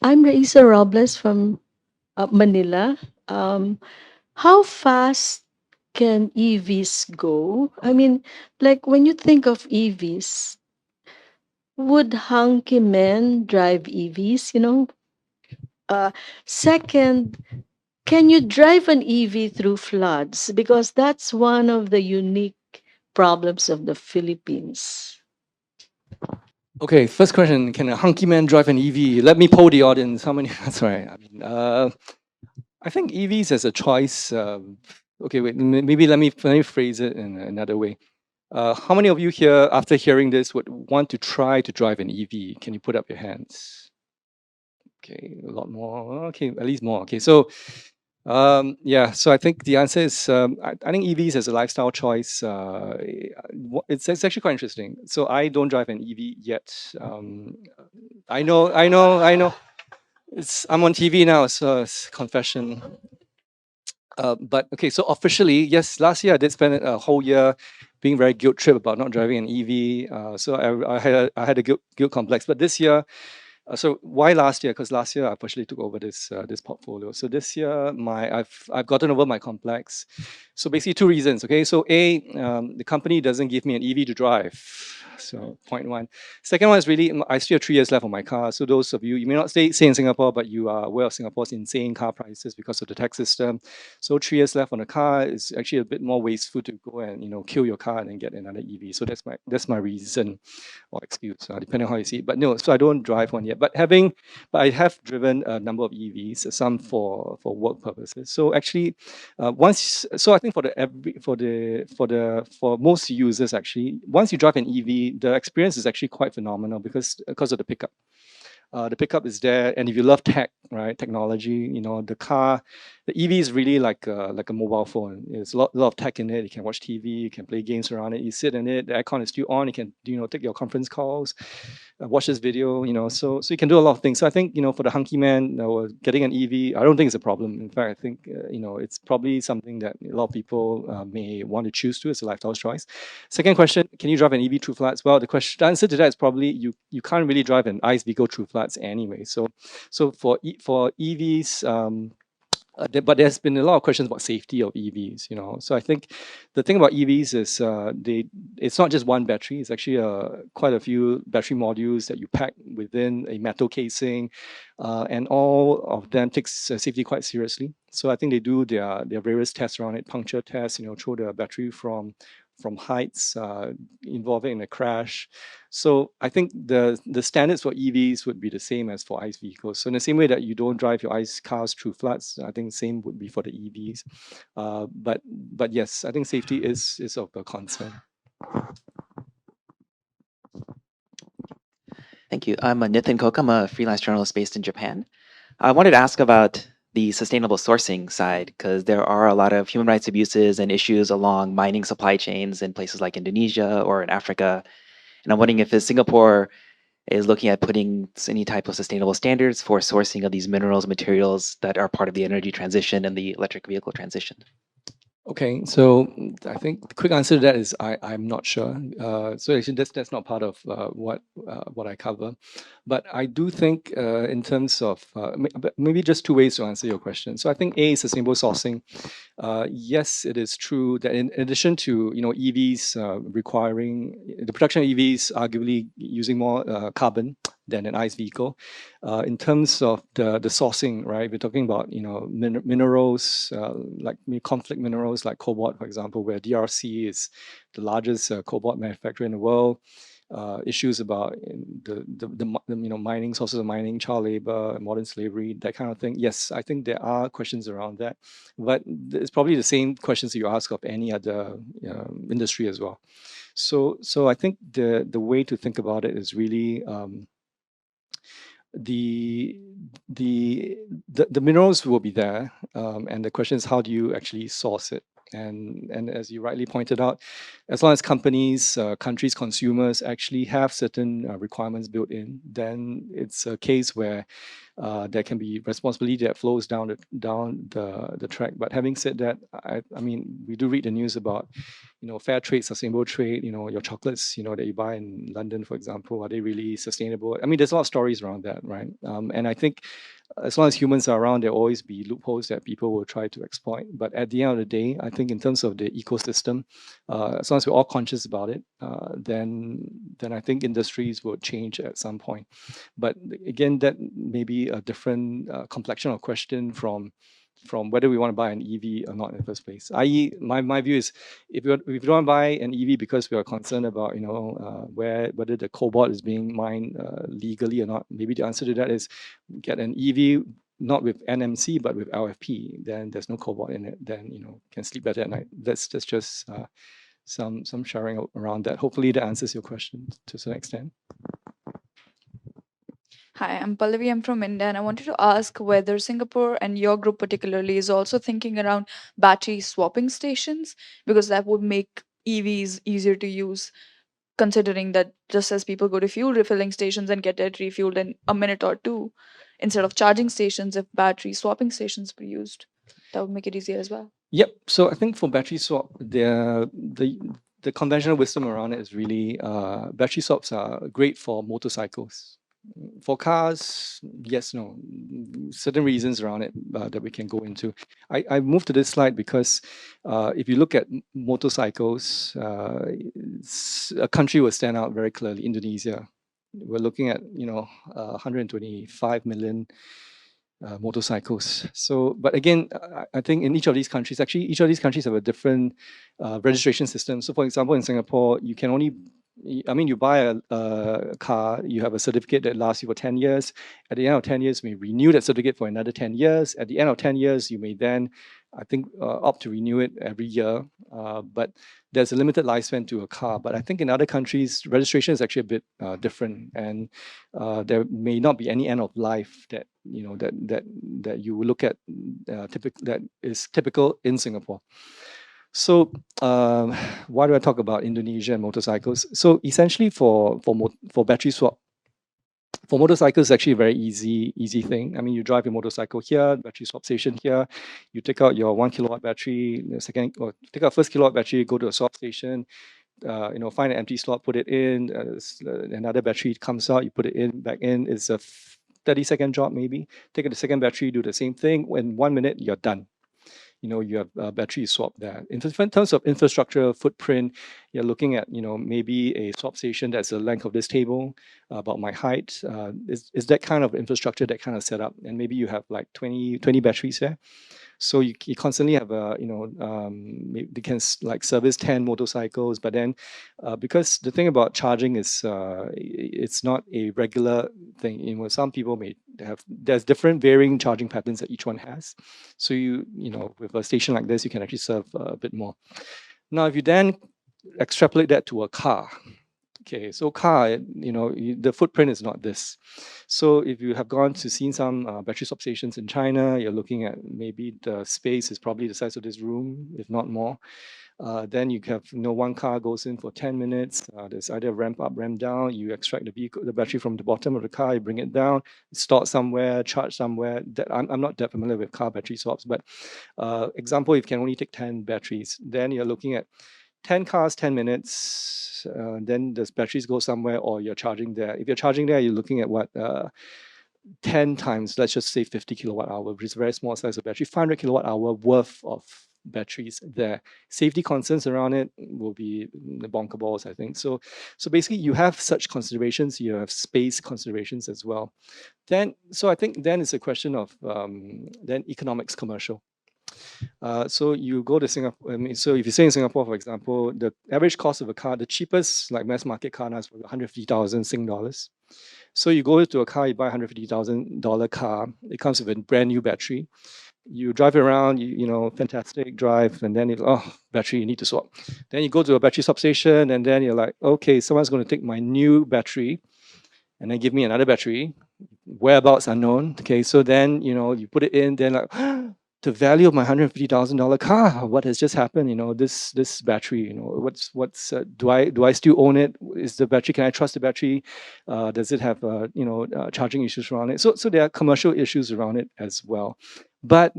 I'm Raisa Robles from Manila. How fast can EVs go? I mean, like when you think of EVs, would hunky men drive EVs? Second, can you drive an EV through floods? Because that's one of the unique problems of the Philippines. Okay, first question: can a hunky man drive an EV? Let me poll the audience. How many? That's right. I mean, I think EVs as a choice. Okay, wait. Maybe let me phrase it in another way. How many of you here, after hearing this, would want to try to drive an EV? Can you put up your hands? Okay, a lot more. Okay, at least more. Okay, so yeah, so I think the answer is I think EVs as a lifestyle choice. It's actually quite interesting. So I don't drive an EV yet. I know. I'm on TV now, so it's confession. But okay, so officially, yes, last year I did spend a whole year being very guilt trip about not driving an EV. So I had a guilt complex. But this year, so why last year? Because last year I partially took over this portfolio. So this year I've gotten over my complex. So basically two reasons. Okay, so the company doesn't give me an EV to drive. So point one. Second one is really I still have 3 years left on my car. So those of you may not stay in Singapore, but you are aware of Singapore's insane car prices because of the tax system. So 3 years left on the car is actually a bit more wasteful to go and kill your car and then get another EV. So that's my reason or excuse, depending on how you see it. But no, so I don't drive one yet. But I have driven a number of EVs, some for work purposes. So actually, so I think for most users actually, once you drive an EV, the experience is actually quite phenomenal because of the pickup. The pickup is there, and if you love tech, right, technology, the EV is really like a mobile phone. There's a lot of tech in it. You can watch TV, you can play games around it. You sit in it, the aircon is still on. You can take your conference calls, watch this video. So you can do a lot of things. So I think for the hunky man, getting an EV, I don't think it's a problem. In fact, I think it's probably something that a lot of people may want to choose to as a lifestyle choice. Second question: can you drive an EV through floods? Well, the answer to that is probably you can't really drive an ICE vehicle through floods anyway. So for EVs. But there's been a lot of questions about safety of EVs, So I think the thing about EVs is it's not just one battery. It's actually quite a few battery modules that you pack within a metal casing, and all of them takes safety quite seriously. So I think they do their various tests around it, puncture tests, throw the battery from heights, involving in a crash. So I think the standards for EVs would be the same as for ICE vehicles. So in the same way that you don't drive your ICE cars through floods, I think the same would be for the EVs. But yes, I think safety is of a concern. Thank you. I'm Nithin Kok. I'm a freelance journalist based in Japan. I wanted to ask about the sustainable sourcing side, because there are a lot of human rights abuses and issues along mining supply chains in places like Indonesia or in Africa. And I'm wondering if Singapore is looking at putting any type of sustainable standards for sourcing of these minerals, materials that are part of the energy transition and the electric vehicle transition. Okay, so I think the quick answer to that is I'm not sure. So actually, that's not part of what I cover, but I do think in terms of but maybe just two ways to answer your question. So I think A, sustainable sourcing. Yes, it is true that in addition to EVs requiring the production of EVs arguably using more carbon than an ICE vehicle. In terms of the sourcing, right? We're talking about minerals like conflict minerals like cobalt, for example, where DRC is the largest cobalt manufacturer in the world. Issues about mining, sources of mining, child labor, modern slavery, that kind of thing. Yes, I think there are questions around that, but it's probably the same questions that you ask of any other industry as well. So I think the way to think about it is really the minerals will be there, and the question is how do you actually source it? And as you rightly pointed out, as long as companies, countries, consumers actually have certain requirements built in, then it's a case where there can be responsibility that flows down the track. But having said that, I mean, we do read the news about fair trade, sustainable trade. Your chocolates, that you buy in London, for example, are they really sustainable? I mean, there's a lot of stories around that, right? And I think as long as humans are around, there'll always be loopholes that people will try to exploit. But at the end of the day, I think in terms of the ecosystem, as long as we're all conscious about it, then I think industries will change at some point. But again, that may be a different complexion of question from whether we want to buy an EV or not in the first place. I.e., my view is if you don't buy an EV because we are concerned about whether the cobalt is being mined legally or not, maybe the answer to that is get an EV not with NMC but with LFP. Then there's no cobalt in it. Then can sleep better at night. That's just some sharing around that. Hopefully that answers your question to some extent. Hi, I'm Pallavi. I'm from India, and I wanted to ask whether Singapore and your group particularly is also thinking around battery swapping stations, because that would make EVs easier to use, considering that just as people go to fuel refilling stations and get it refueled in a minute or two, instead of charging stations, if battery swapping stations were used, that would make it easier as well. Yep. So I think for battery swap, the conventional wisdom around it is really battery swaps are great for motorcycles. For cars, yes, no, certain reasons around it that we can go into. I moved to this slide because if you look at motorcycles, a country will stand out very clearly, Indonesia. We're looking at 125 million motorcycles. So, but again, I think in each of these countries, actually, each of these countries have a different registration system. So, for example, in Singapore, you can only, I mean, you buy a car, you have a certificate that lasts you for 10 years. At the end of 10 years, you may renew that certificate for another 10 years. At the end of 10 years, you may then, I think, opt to renew it every year. But there's a limited lifespan to a car. But I think in other countries, registration is actually a bit different, and there may not be any end of life that that you will look at that is typical in Singapore. So why do I talk about Indonesia and motorcycles? So essentially for battery swap, for motorcycles, it's actually a very easy thing. I mean, you drive your motorcycle here, battery swap station here, you take out your 1 kilowatt battery, take out first kilowatt battery, go to a swap station, find an empty slot, put it in, another battery comes out, you put it in, back in. It's a 30-second job maybe. Take the second battery, do the same thing. In 1 minute, you're done. You have battery swap there. In terms of infrastructure footprint, you're looking at maybe a swap station that's the length of this table, about my height. Is that kind of infrastructure, that kind of setup, and maybe you have like 20 batteries there. So you constantly have they can like service 10 motorcycles, but then because the thing about charging is it's not a regular thing. Some people may have, there's different varying charging patterns that each one has. So with a station like this, you can actually serve a bit more. Now, if you then extrapolate that to a car, Okay, so car, the footprint is not this. So if you have gone to seen some battery swap stations in China, you're looking at maybe the space is probably the size of this room, if not more. Then you have, one car goes in for 10 minutes. There's either ramp up, ramp down. You extract the battery from the bottom of the car, you bring it down, store it somewhere, charge somewhere. I'm not that familiar with car battery swaps, but example, if you can only take 10 batteries, then you're looking at 10 cars, 10 minutes, then the batteries go somewhere or you're charging there. If you're charging there, you're looking at what, 10 times, let's just say 50 kilowatt hour, which is a very small size of battery, 500 kilowatt hour worth of batteries there. Safety concerns around it will be the bonker balls, I think. So basically you have such considerations, you have space considerations as well. So I think then it's a question of then economics commercial. So you go to Singapore. So if you say in Singapore, for example, the average cost of a car, the cheapest like mass market car now is 150,000 Sing dollars. So you go to a car, you buy $150,000 car. It comes with a brand new battery. You drive it around, fantastic drive, and then battery, you need to swap. Then you go to a battery swap station, and then you're like, okay, someone's going to take my new battery, and then give me another battery, whereabouts unknown. Okay, so then you put it in, then like the value of my $150,000 car, what has just happened? This battery, what's do I still own it? Is the battery? Can I trust the battery? Does it have charging issues around it? So there are commercial issues around it as well. But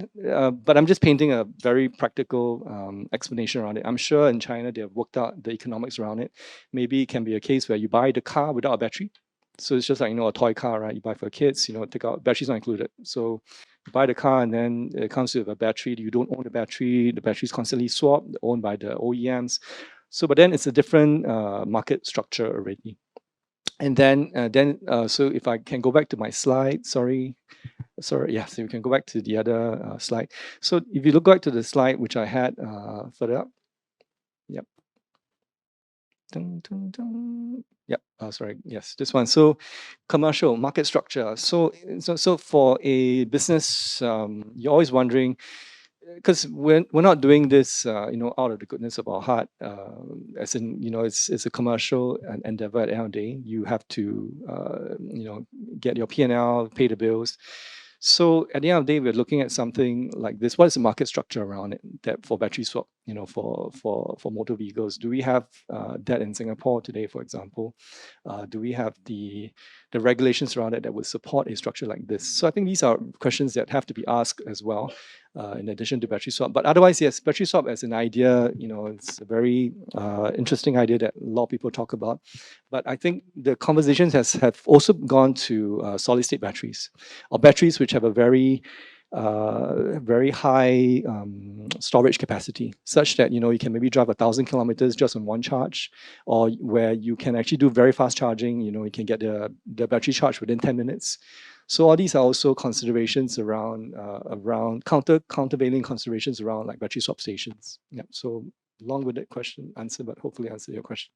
I'm just painting a very practical explanation around it. I'm sure in China they have worked out the economics around it. Maybe it can be a case where you buy the car without a battery. So it's just like a toy car, right? You buy for kids, take out batteries not included. So you buy the car and then it comes with a battery. You don't own the battery. The battery is constantly swapped, owned by the OEMs. So, but then it's a different market structure already. And then so if I can go back to my slide, sorry, yeah. So we can go back to the other slide. So if you look back to the slide which I had further up, yep. Dun, dun, dun. Yep. Sorry. Yes, this one. So, commercial market structure. So for a business, you're always wondering, because we're not doing this, out of the goodness of our heart. As in, it's a commercial endeavor. At the end of the day, you have to, get your P&L, pay the bills. So at the end of the day, we're looking at something like this. What is the market structure around it that for battery swap, for motor vehicles? Do we have that in Singapore today, for example? Do we have the regulations around it that would support a structure like this? So I think these are questions that have to be asked as well, in addition to battery swap. But otherwise, yes, battery swap as an idea, it's a very interesting idea that a lot of people talk about. But I think the conversations have also gone to solid state batteries, or batteries which have a very high storage capacity, such that you can maybe drive 1,000 kilometers just on one charge, or where you can actually do very fast charging. You can get the battery charged within 10 minutes. So all these are also considerations around countervailing considerations around like battery swap stations. Yeah. So long-winded answer, but hopefully answer your question.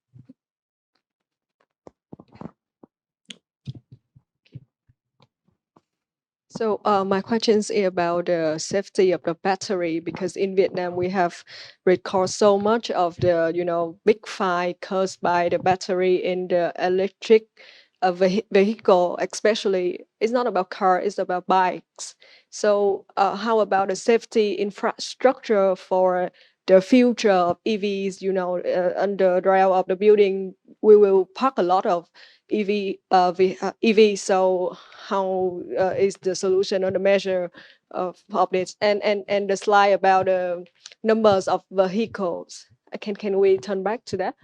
So my question is about the safety of the battery, because in Vietnam we have recorded so much of the big fire caused by the battery in the electric vehicle, especially. It's not about car, it's about bikes. So how about the safety infrastructure for the future of EVs? Under the rail of the building, we will park a lot of EV. So how is the solution or the measure of this? And the slide about the numbers of vehicles. Can we turn back to that?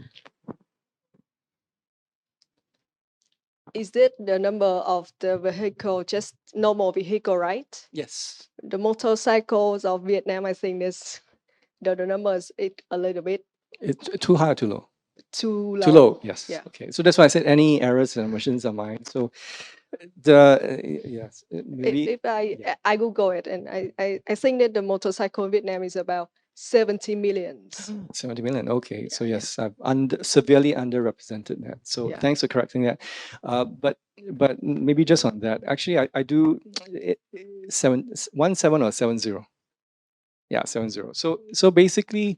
Is it the number of the vehicle, just normal vehicle, right? Yes. The motorcycles of Vietnam, I think the numbers it a little bit It's too high or too low? too low. Too low, yes. Yeah. Okay, so that's why I said any errors and omissions are mine. So yes, maybe. If yeah. I Google it, and I think that the motorcycle in Vietnam is about 70 million. 70 million. Okay, so yes, I've severely underrepresented that. So Yeah. thanks for correcting that. But maybe just on that, actually, I do 17 or 70. Yeah, 70. So basically,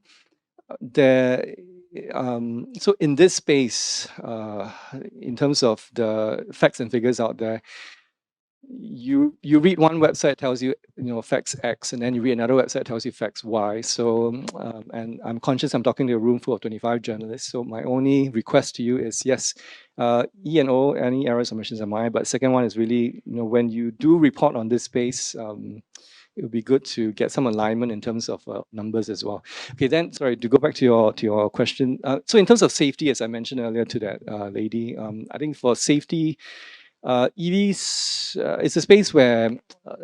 so in this space, in terms of the facts and figures out there, you read one website tells you facts X, and then you read another website tells you facts Y. So and I'm conscious I'm talking to a room full of 25 journalists. So my only request to you is yes, E and O, any errors or omissions are mine. But second one is really when you do report on this space. It would be good to get some alignment in terms of numbers as well. Okay, then sorry to go back to your question. So in terms of safety, as I mentioned earlier to that lady, I think for safety, EVs is a space where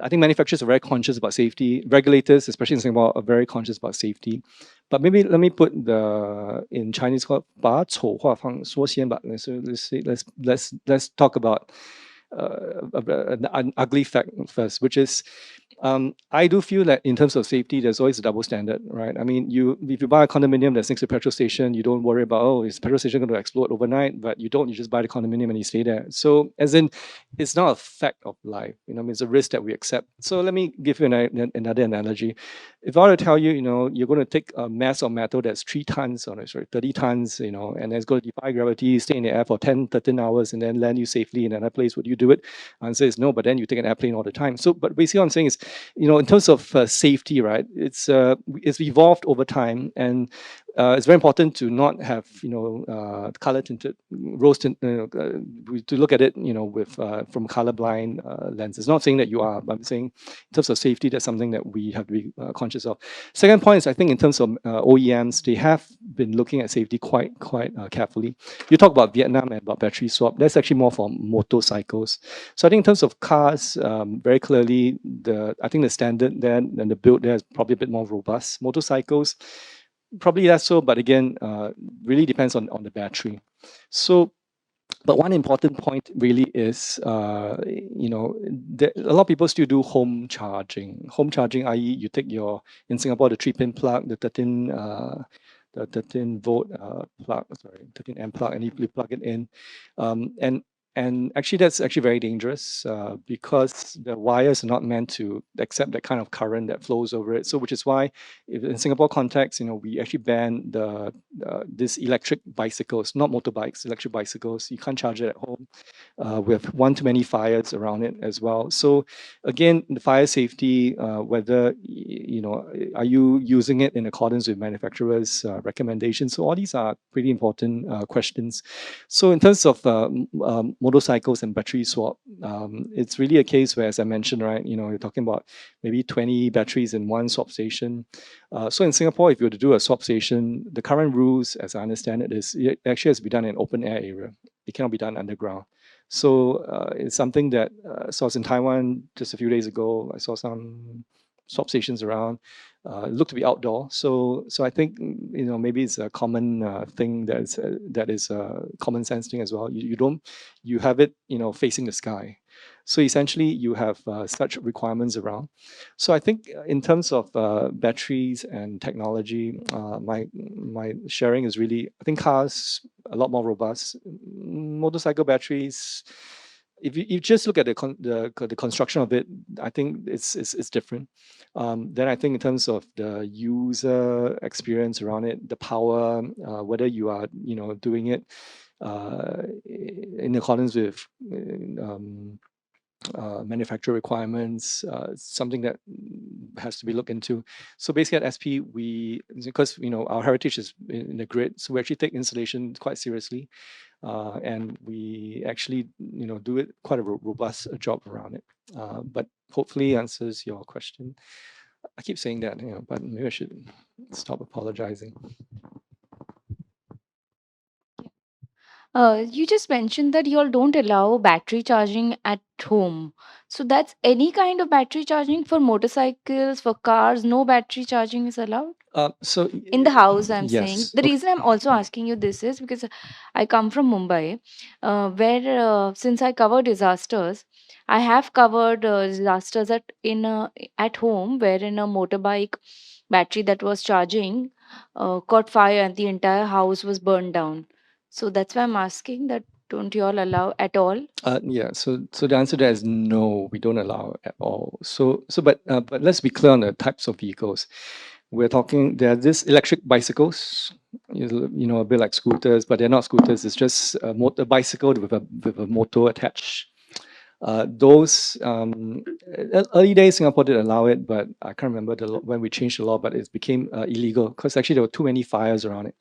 I think manufacturers are very conscious about safety. Regulators, especially in Singapore, are very conscious about safety. But maybe let me put in Chinese called 把丑话放说先吧. So let's talk about an ugly fact first, which is I do feel that in terms of safety, there's always a double standard, right? I mean, if you buy a condominium that's next to a petrol station, you don't worry about, oh, is the petrol station going to explode overnight? But you don't, you just buy the condominium and you stay there. So as in, it's not a fact of life, it's a risk that we accept. So let me give you another analogy. If I were to tell you, you're going to take a mass of metal that's 3 tons, or sorry, 30 tons, and it's going to defy gravity, stay in the air for 10, 13 hours, and then land you safely in another place, would you do it? Answer is no, but then you take an airplane all the time. So, but basically what I'm saying is, in terms of safety, right, it's evolved over time, and it's very important to not have, color tinted, rose tinted, to look at it, with from colorblind lenses. Not saying that you are, but I'm saying in terms of safety, that's something that we have to be conscious of. Second point is, I think in terms of OEMs, they have been looking at safety quite carefully. You talk about Vietnam and about battery swap. That's actually more for motorcycles. So I think in terms of cars, very clearly, I think the standard there and the build there is probably a bit more robust. Motorcycles, probably less so, but again, really depends on the battery. So, but one important point really is, a lot of people still do home charging. Home charging, i.e., you take in Singapore, the 3-pin plug, the 13 volt plug, 13 amp plug, and you plug it in, and actually, that's actually very dangerous because the wires are not meant to accept that kind of current that flows over it. So, which is why, in Singapore context, we actually ban these electric bicycles, not motorbikes, electric bicycles. You can't charge it at home. We have one too many fires around it as well. So, again, the fire safety, whether are you using it in accordance with manufacturers' recommendations? So, all these are pretty important questions. So, in terms of motorcycles and battery swap, it's really a case where, as I mentioned, right, you're talking about maybe 20 batteries in one swap station. So in Singapore, if you were to do a swap station, the current rules, as I understand it, is it actually has to be done in open air area. It cannot be done underground. So it's something that so I was in Taiwan just a few days ago. I saw some swap stations around. It looked to be outdoor. So I think maybe it's a common thing that is a common sense thing as well. You have it facing the sky. So essentially, you have such requirements around. So I think in terms of batteries and technology, my sharing is really, I think cars a lot more robust. Motorcycle batteries, if you just look at the construction of it, I think it's different. Then I think in terms of the user experience around it, the power, whether you are doing it in accordance with manufacturer requirements, something that has to be looked into. So basically at SP, because our heritage is in the grid, so we actually take installation quite seriously, and we actually do it quite a robust job around it. But hopefully answers your question. I keep saying that, but maybe I should stop apologizing. You just mentioned that you all don't allow battery charging at home. So that's any kind of battery charging for motorcycles, for cars, no battery charging is allowed? So In the house, I'm saying. yes. The Okay. reason I'm also asking you this is because I come from Mumbai, where since I cover disasters, I have covered disasters at home, wherein a motorbike battery that was charging caught fire and the entire house was burned down. So that's why I'm asking that don't you all allow at all? Yeah. So the answer there is no, we don't allow at all. But let's be clear on the types of vehicles. We're talking, there are these electric bicycles, a bit like scooters, but they're not scooters. It's just a bicycle with a motor attached. Those early days, Singapore did allow it, but I can't remember when we changed the law, but it became illegal because actually there were too many fires around it.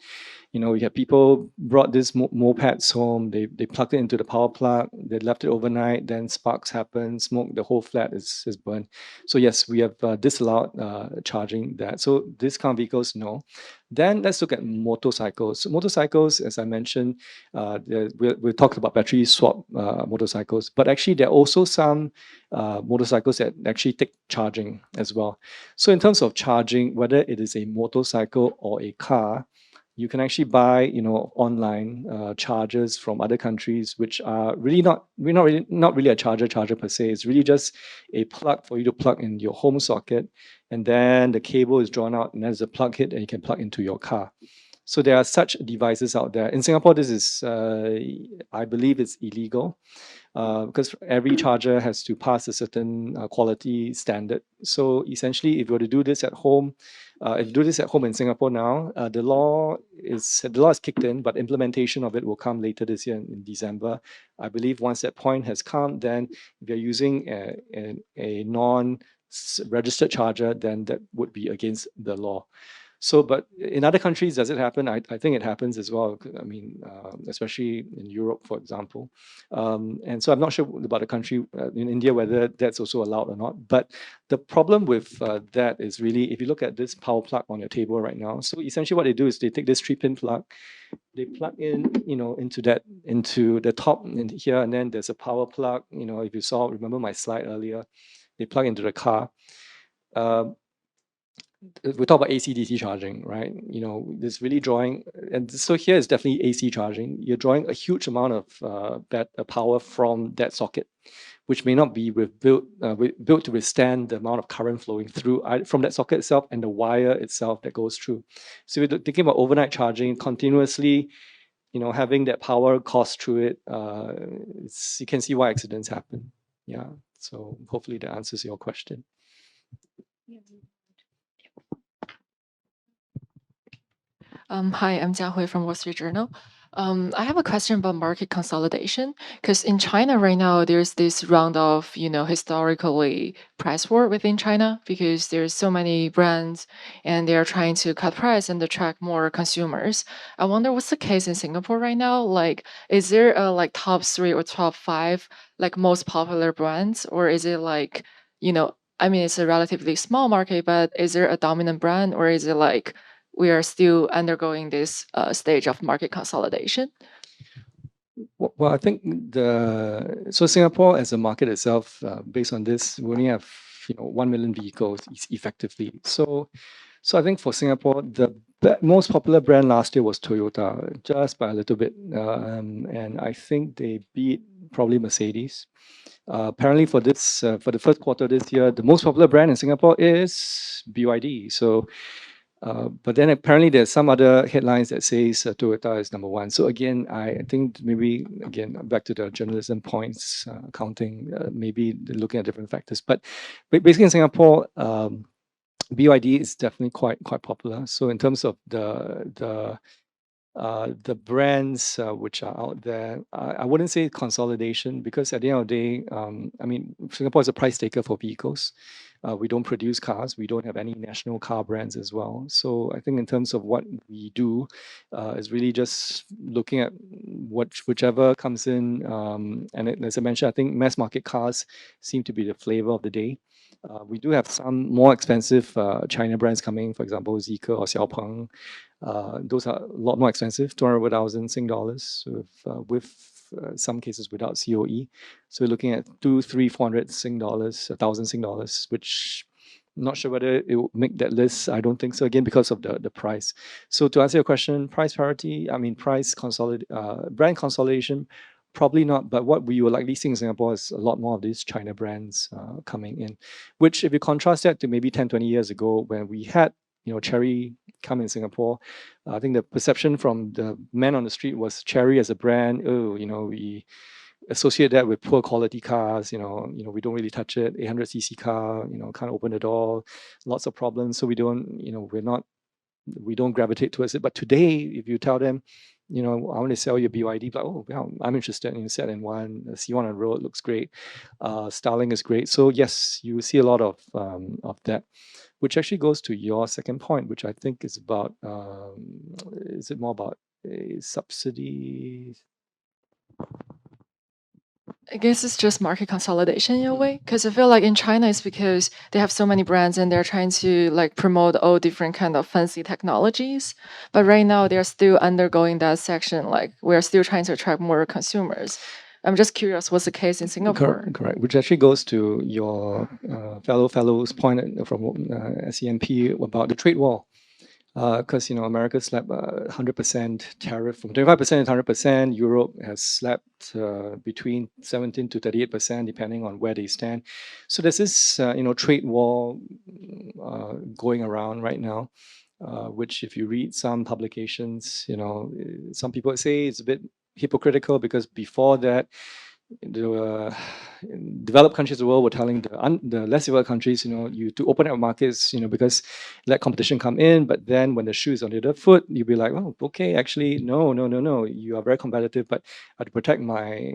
We had people brought these mopeds home, they plugged it into the power plug, they left it overnight, then sparks happen, smoke, the whole flat is burned. So yes, we have disallowed charging that. So these kind of vehicles, no. Then let's look at motorcycles. So motorcycles, as I mentioned, we talked about battery swap motorcycles, but actually there are also some motorcycles that actually take charging as well. So in terms of charging, whether it is a motorcycle or a car, you can actually buy, online chargers from other countries, which are really not really a charger per se. It's really just a plug for you to plug in your home socket, and then the cable is drawn out, and there's a plug hit, and you can plug into your car. So there are such devices out there. In Singapore, this is, I believe, it's illegal because every charger has to pass a certain quality standard. So essentially, if you were to do this at home, if you do this at home in Singapore now, the law is kicked in, but implementation of it will come later this year in December. I believe once that point has come, then if you're using a non-registered charger, then that would be against the law. So, but in other countries, does it happen? I think it happens as well. I mean, especially in Europe, for example. And so I'm not sure about the country in India, whether that's also allowed or not. But the problem with that is really, if you look at this power plug on your table right now, so essentially what they do is they take this 3-pin plug, they plug in, into the top in here, and then there's a power plug. If you remember my slide earlier, they plug into the car. We talk about AC/DC charging, right? This really drawing, and so here is definitely AC charging. You're drawing a huge amount of power from that socket, which may not be built to withstand the amount of current flowing through from that socket itself and the wire itself that goes through. So we're thinking about overnight charging continuously, having that power course through it. You can see why accidents happen. Yeah. So hopefully that answers your question. Hi, I'm Jia Hui from Wall Street Journal. I have a question about market consolidation because in China right now there's this round of historically price war within China because there's so many brands and they are trying to cut price and attract more consumers. I wonder what's the case in Singapore right now? Like, is there a top 3 or top 5 most popular brands, or is it I mean it's a relatively small market, but is there a dominant brand, or is it we are still undergoing this stage of market consolidation? Well, I think Singapore as a market itself, based on this, we only have 1 million vehicles effectively. So I think for Singapore, the most popular brand last year was Toyota, just by a little bit, and I think they beat probably Mercedes. Apparently, for the first quarter this year, the most popular brand in Singapore is BYD. So. But then apparently there's some other headlines that says Toyota is number 1. So again, I think maybe back to the journalism points, counting, maybe looking at different factors. But basically in Singapore, BYD is definitely quite popular. So in terms of the brands which are out there, I wouldn't say consolidation, because at the end of the day, I mean, Singapore is a price taker for vehicles. We don't produce cars. We don't have any national car brands as well. So I think in terms of what we do, is really just looking at whichever comes in. As I mentioned, I think mass market cars seem to be the flavor of the day. We do have some more expensive China brands coming, for example, Zeekr or Xiaopeng. Those are a lot more expensive, 200,000 Sing dollars, with some cases without COE. So we're looking at 200, 300, 400 Sing dollars, 1,000 Sing dollars, which I'm not sure whether it will make that list. I don't think so, again, because of the price. So to answer your question, price parity, I mean, brand consolidation, probably not. But what we will likely see in Singapore is a lot more of these China brands coming in, which if you contrast that to maybe 10, 20 years ago when we had Cherry come in Singapore, I think the perception from the man on the street was Cherry as a brand. associate that with poor quality cars. We don't really touch it. 800cc car, can't open the door, lots of problems. So we don't gravitate towards it. But today, if you tell them, I want to sell you a BYD, like, oh, yeah, I'm interested in Z-N1, C1 on the road looks great. Styling is great. So yes, you see a lot of that, which actually goes to your second point, which I think is about, is it more about a subsidy? I guess it's just market consolidation in a way, because I feel like in China it's because they have so many brands and they're trying to like promote all different kind of fancy technologies. But right now they're still undergoing that section. Like we're still trying to attract more consumers. I'm just curious, what's the case in Singapore? Correct. Which actually goes to your fellow's point from SEMP about the trade war. Because America slapped 100% tariff from 25% to 100%. Europe has slapped between 17 to 38%, depending on where they stand. So there's this trade war going around right now, which if you read some publications, some people say it's a bit hypocritical because before that the developed countries of the world were telling the less developed countries, you to open up markets, because let competition come in. But then when the shoe is on the other foot, you'll be like, oh, okay, actually, no, you are very competitive, but I have to protect my,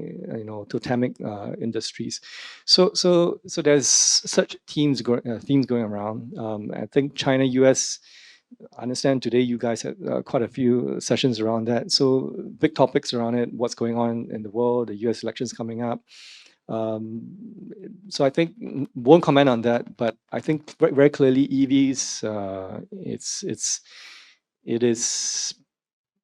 totemic industries. So there's such themes going around. I think China, US. I understand today you guys had quite a few sessions around that. So big topics around it, what's going on in the world, the US elections coming up. So I think won't comment on that, but I think very, very clearly EVs, it is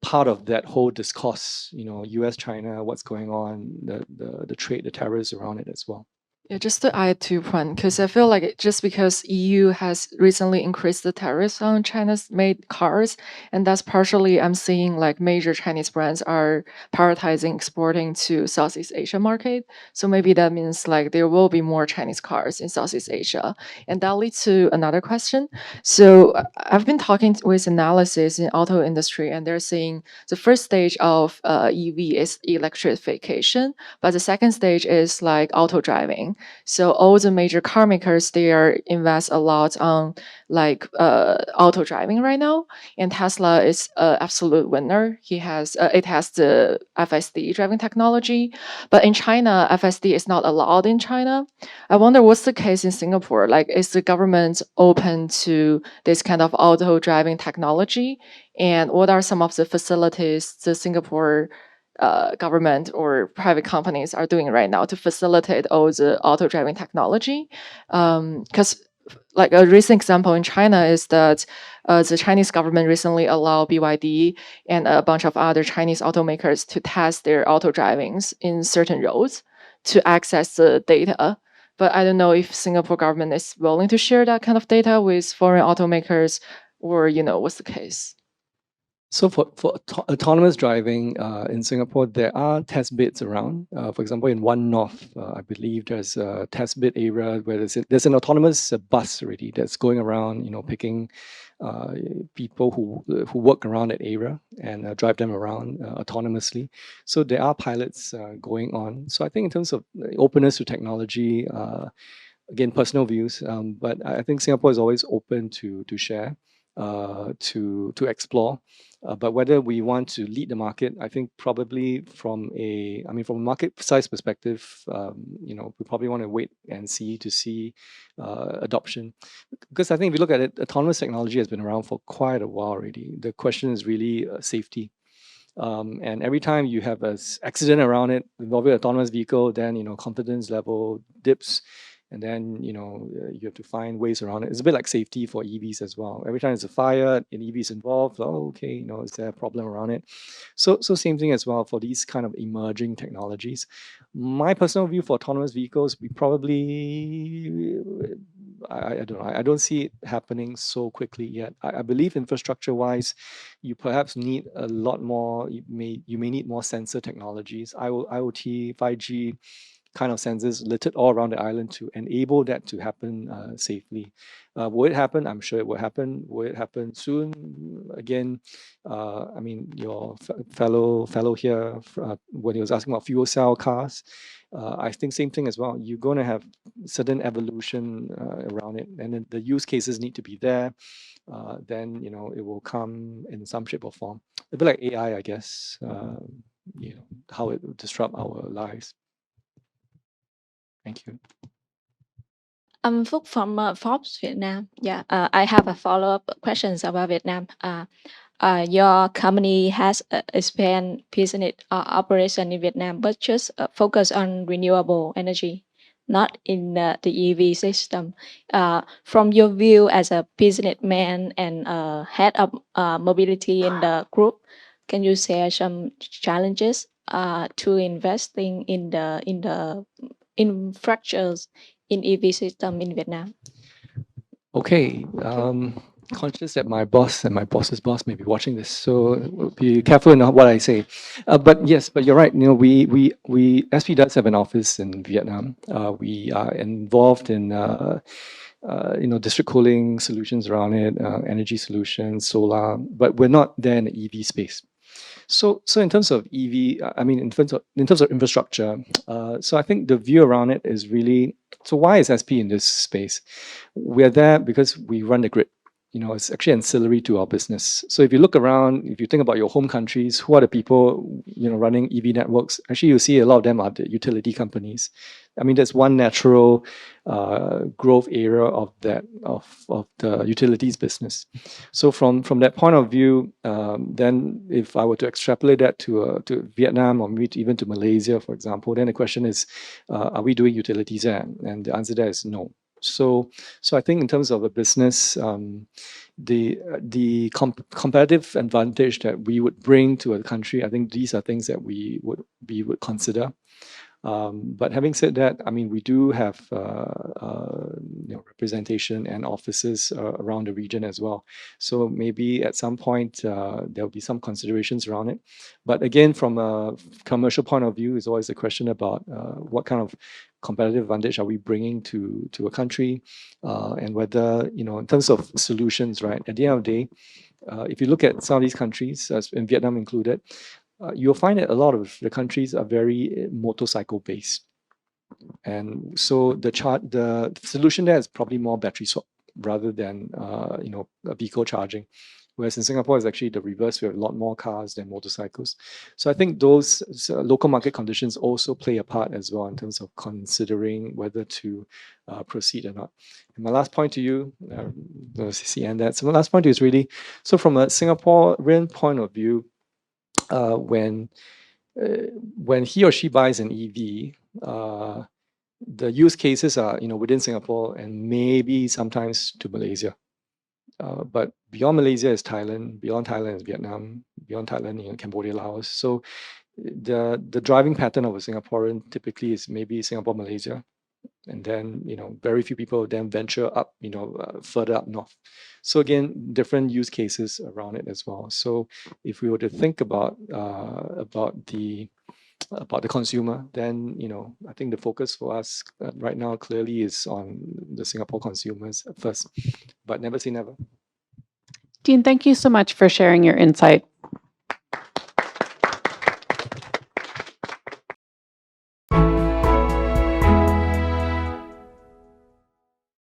part of that whole discourse, US, China, what's going on, the trade, the tariffs around it as well. Yeah, just to add to point, because I feel like just because EU has recently increased the tariffs on China's made cars, and that's partially I'm seeing like major Chinese brands are prioritizing exporting to Southeast Asia market. So maybe that means like there will be more Chinese cars in Southeast Asia, and that leads to another question. So I've been talking with analysis in auto industry, and they're saying the first stage of EV is electrification, but the second stage is like auto driving. So all the major car makers, they are invest a lot on like auto driving right now. And Tesla is an absolute winner. It has the FSD driving technology, but in China, FSD is not allowed in China. I wonder what's the case in Singapore. Like, is the government open to this kind of auto driving technology? And what are some of the facilities the Singapore government or private companies are doing right now to facilitate all the auto driving technology? Because like a recent example in China is that the Chinese government recently allowed BYD and a bunch of other Chinese automakers to test their auto drivings in certain roads to access the data. But I don't know if Singapore government is willing to share that kind of data with foreign automakers, or what's the case? So for autonomous driving in Singapore, there are test beds around. For example, in One North, I believe there's a test bed area where there's an autonomous bus already that's going around, picking people who work around that area and drive them around autonomously. So there are pilots going on. So I think in terms of openness to technology, again, personal views, but I think Singapore is always open to share, to explore. But whether we want to lead the market, I think probably from a market size perspective, we probably want to wait and see adoption. Because I think if you look at it, autonomous technology has been around for quite a while already. The question is really safety. And every time you have an accident around it involving an autonomous vehicle, then confidence level dips, and then you have to find ways around it. It's a bit like safety for EVs as well. Every time there's a fire, an EV is involved. Oh, okay, is there a problem around it? So same thing as well for these kind of emerging technologies. My personal view for autonomous vehicles, we probably, I don't know. I don't see it happening so quickly yet. I believe infrastructure-wise, you perhaps need a lot more. You may need more sensor technologies, IoT, 5G. kind of sensors littered all around the island to enable that to happen safely. Will it happen? I'm sure it will happen. Will it happen soon? Again, I mean, your fellow here, when he was asking about fuel cell cars, I think same thing as well. You're going to have certain evolution around it, and then the use cases need to be there. Then it will come in some shape or form. A bit like AI, I guess. How it will disrupt our lives. Thank you. I'm Phúc from Forbes Vietnam. Yeah, I have a follow-up questions about Vietnam. Your company has expand business operation in Vietnam, but just focus on renewable energy, not in the EV system. From your view as a businessman and head of mobility in the group, can you share some challenges to investing in the infrastructures in EV system in Vietnam? Okay. Conscious that my boss and my boss's boss may be watching this, so be careful in what I say. But yes, but you're right. SP does have an office in Vietnam. We are involved in district cooling solutions around it, energy solutions, solar, but we're not there in the EV space. So in terms of EV, I mean, in terms of infrastructure, so I think the view around it is really, so why is SP in this space? We're there because we run the grid. It's actually ancillary to our business. So if you look around, if you think about your home countries, who are the people, running EV networks? Actually, you see a lot of them are the utility companies. I mean, there's one natural growth area of that of the utilities business. So from that point of view, then if I were to extrapolate that to Vietnam or maybe even to Malaysia, for example, then the question is, are we doing utilities there? And the answer there is no. So I think in terms of a business, the competitive advantage that we would bring to a country, I think these are things that we would consider. But having said that, I mean, we do have representation and offices around the region as well. So maybe at some point there'll be some considerations around it. But again, from a commercial point of view, is always a question about what kind of competitive advantage are we bringing to a country, and whether in terms of solutions, right? At the end of the day, if you look at some of these countries, as in Vietnam included, you'll find that a lot of the countries are very motorcycle based, and so the solution there is probably more battery swap rather than a vehicle charging. Whereas in Singapore, it's actually the reverse. We have a lot more cars than motorcycles. So I think those local market conditions also play a part as well in terms of considering whether to proceed or not. And my last point to you, CC and that. So my last point is really, so from a Singaporean point of view, when he or she buys an EV, the use cases are within Singapore and maybe sometimes to Malaysia. But beyond Malaysia is Thailand, beyond Thailand is Vietnam, beyond Thailand, Cambodia, Laos. So the driving pattern of a Singaporean typically is maybe Singapore, Malaysia, and then very few people then venture up, further up north. So again, different use cases around it as well. So if we were to think about the consumer, then I think the focus for us right now clearly is on the Singapore consumers first, but never say never. Dean, thank you so much for sharing your insight.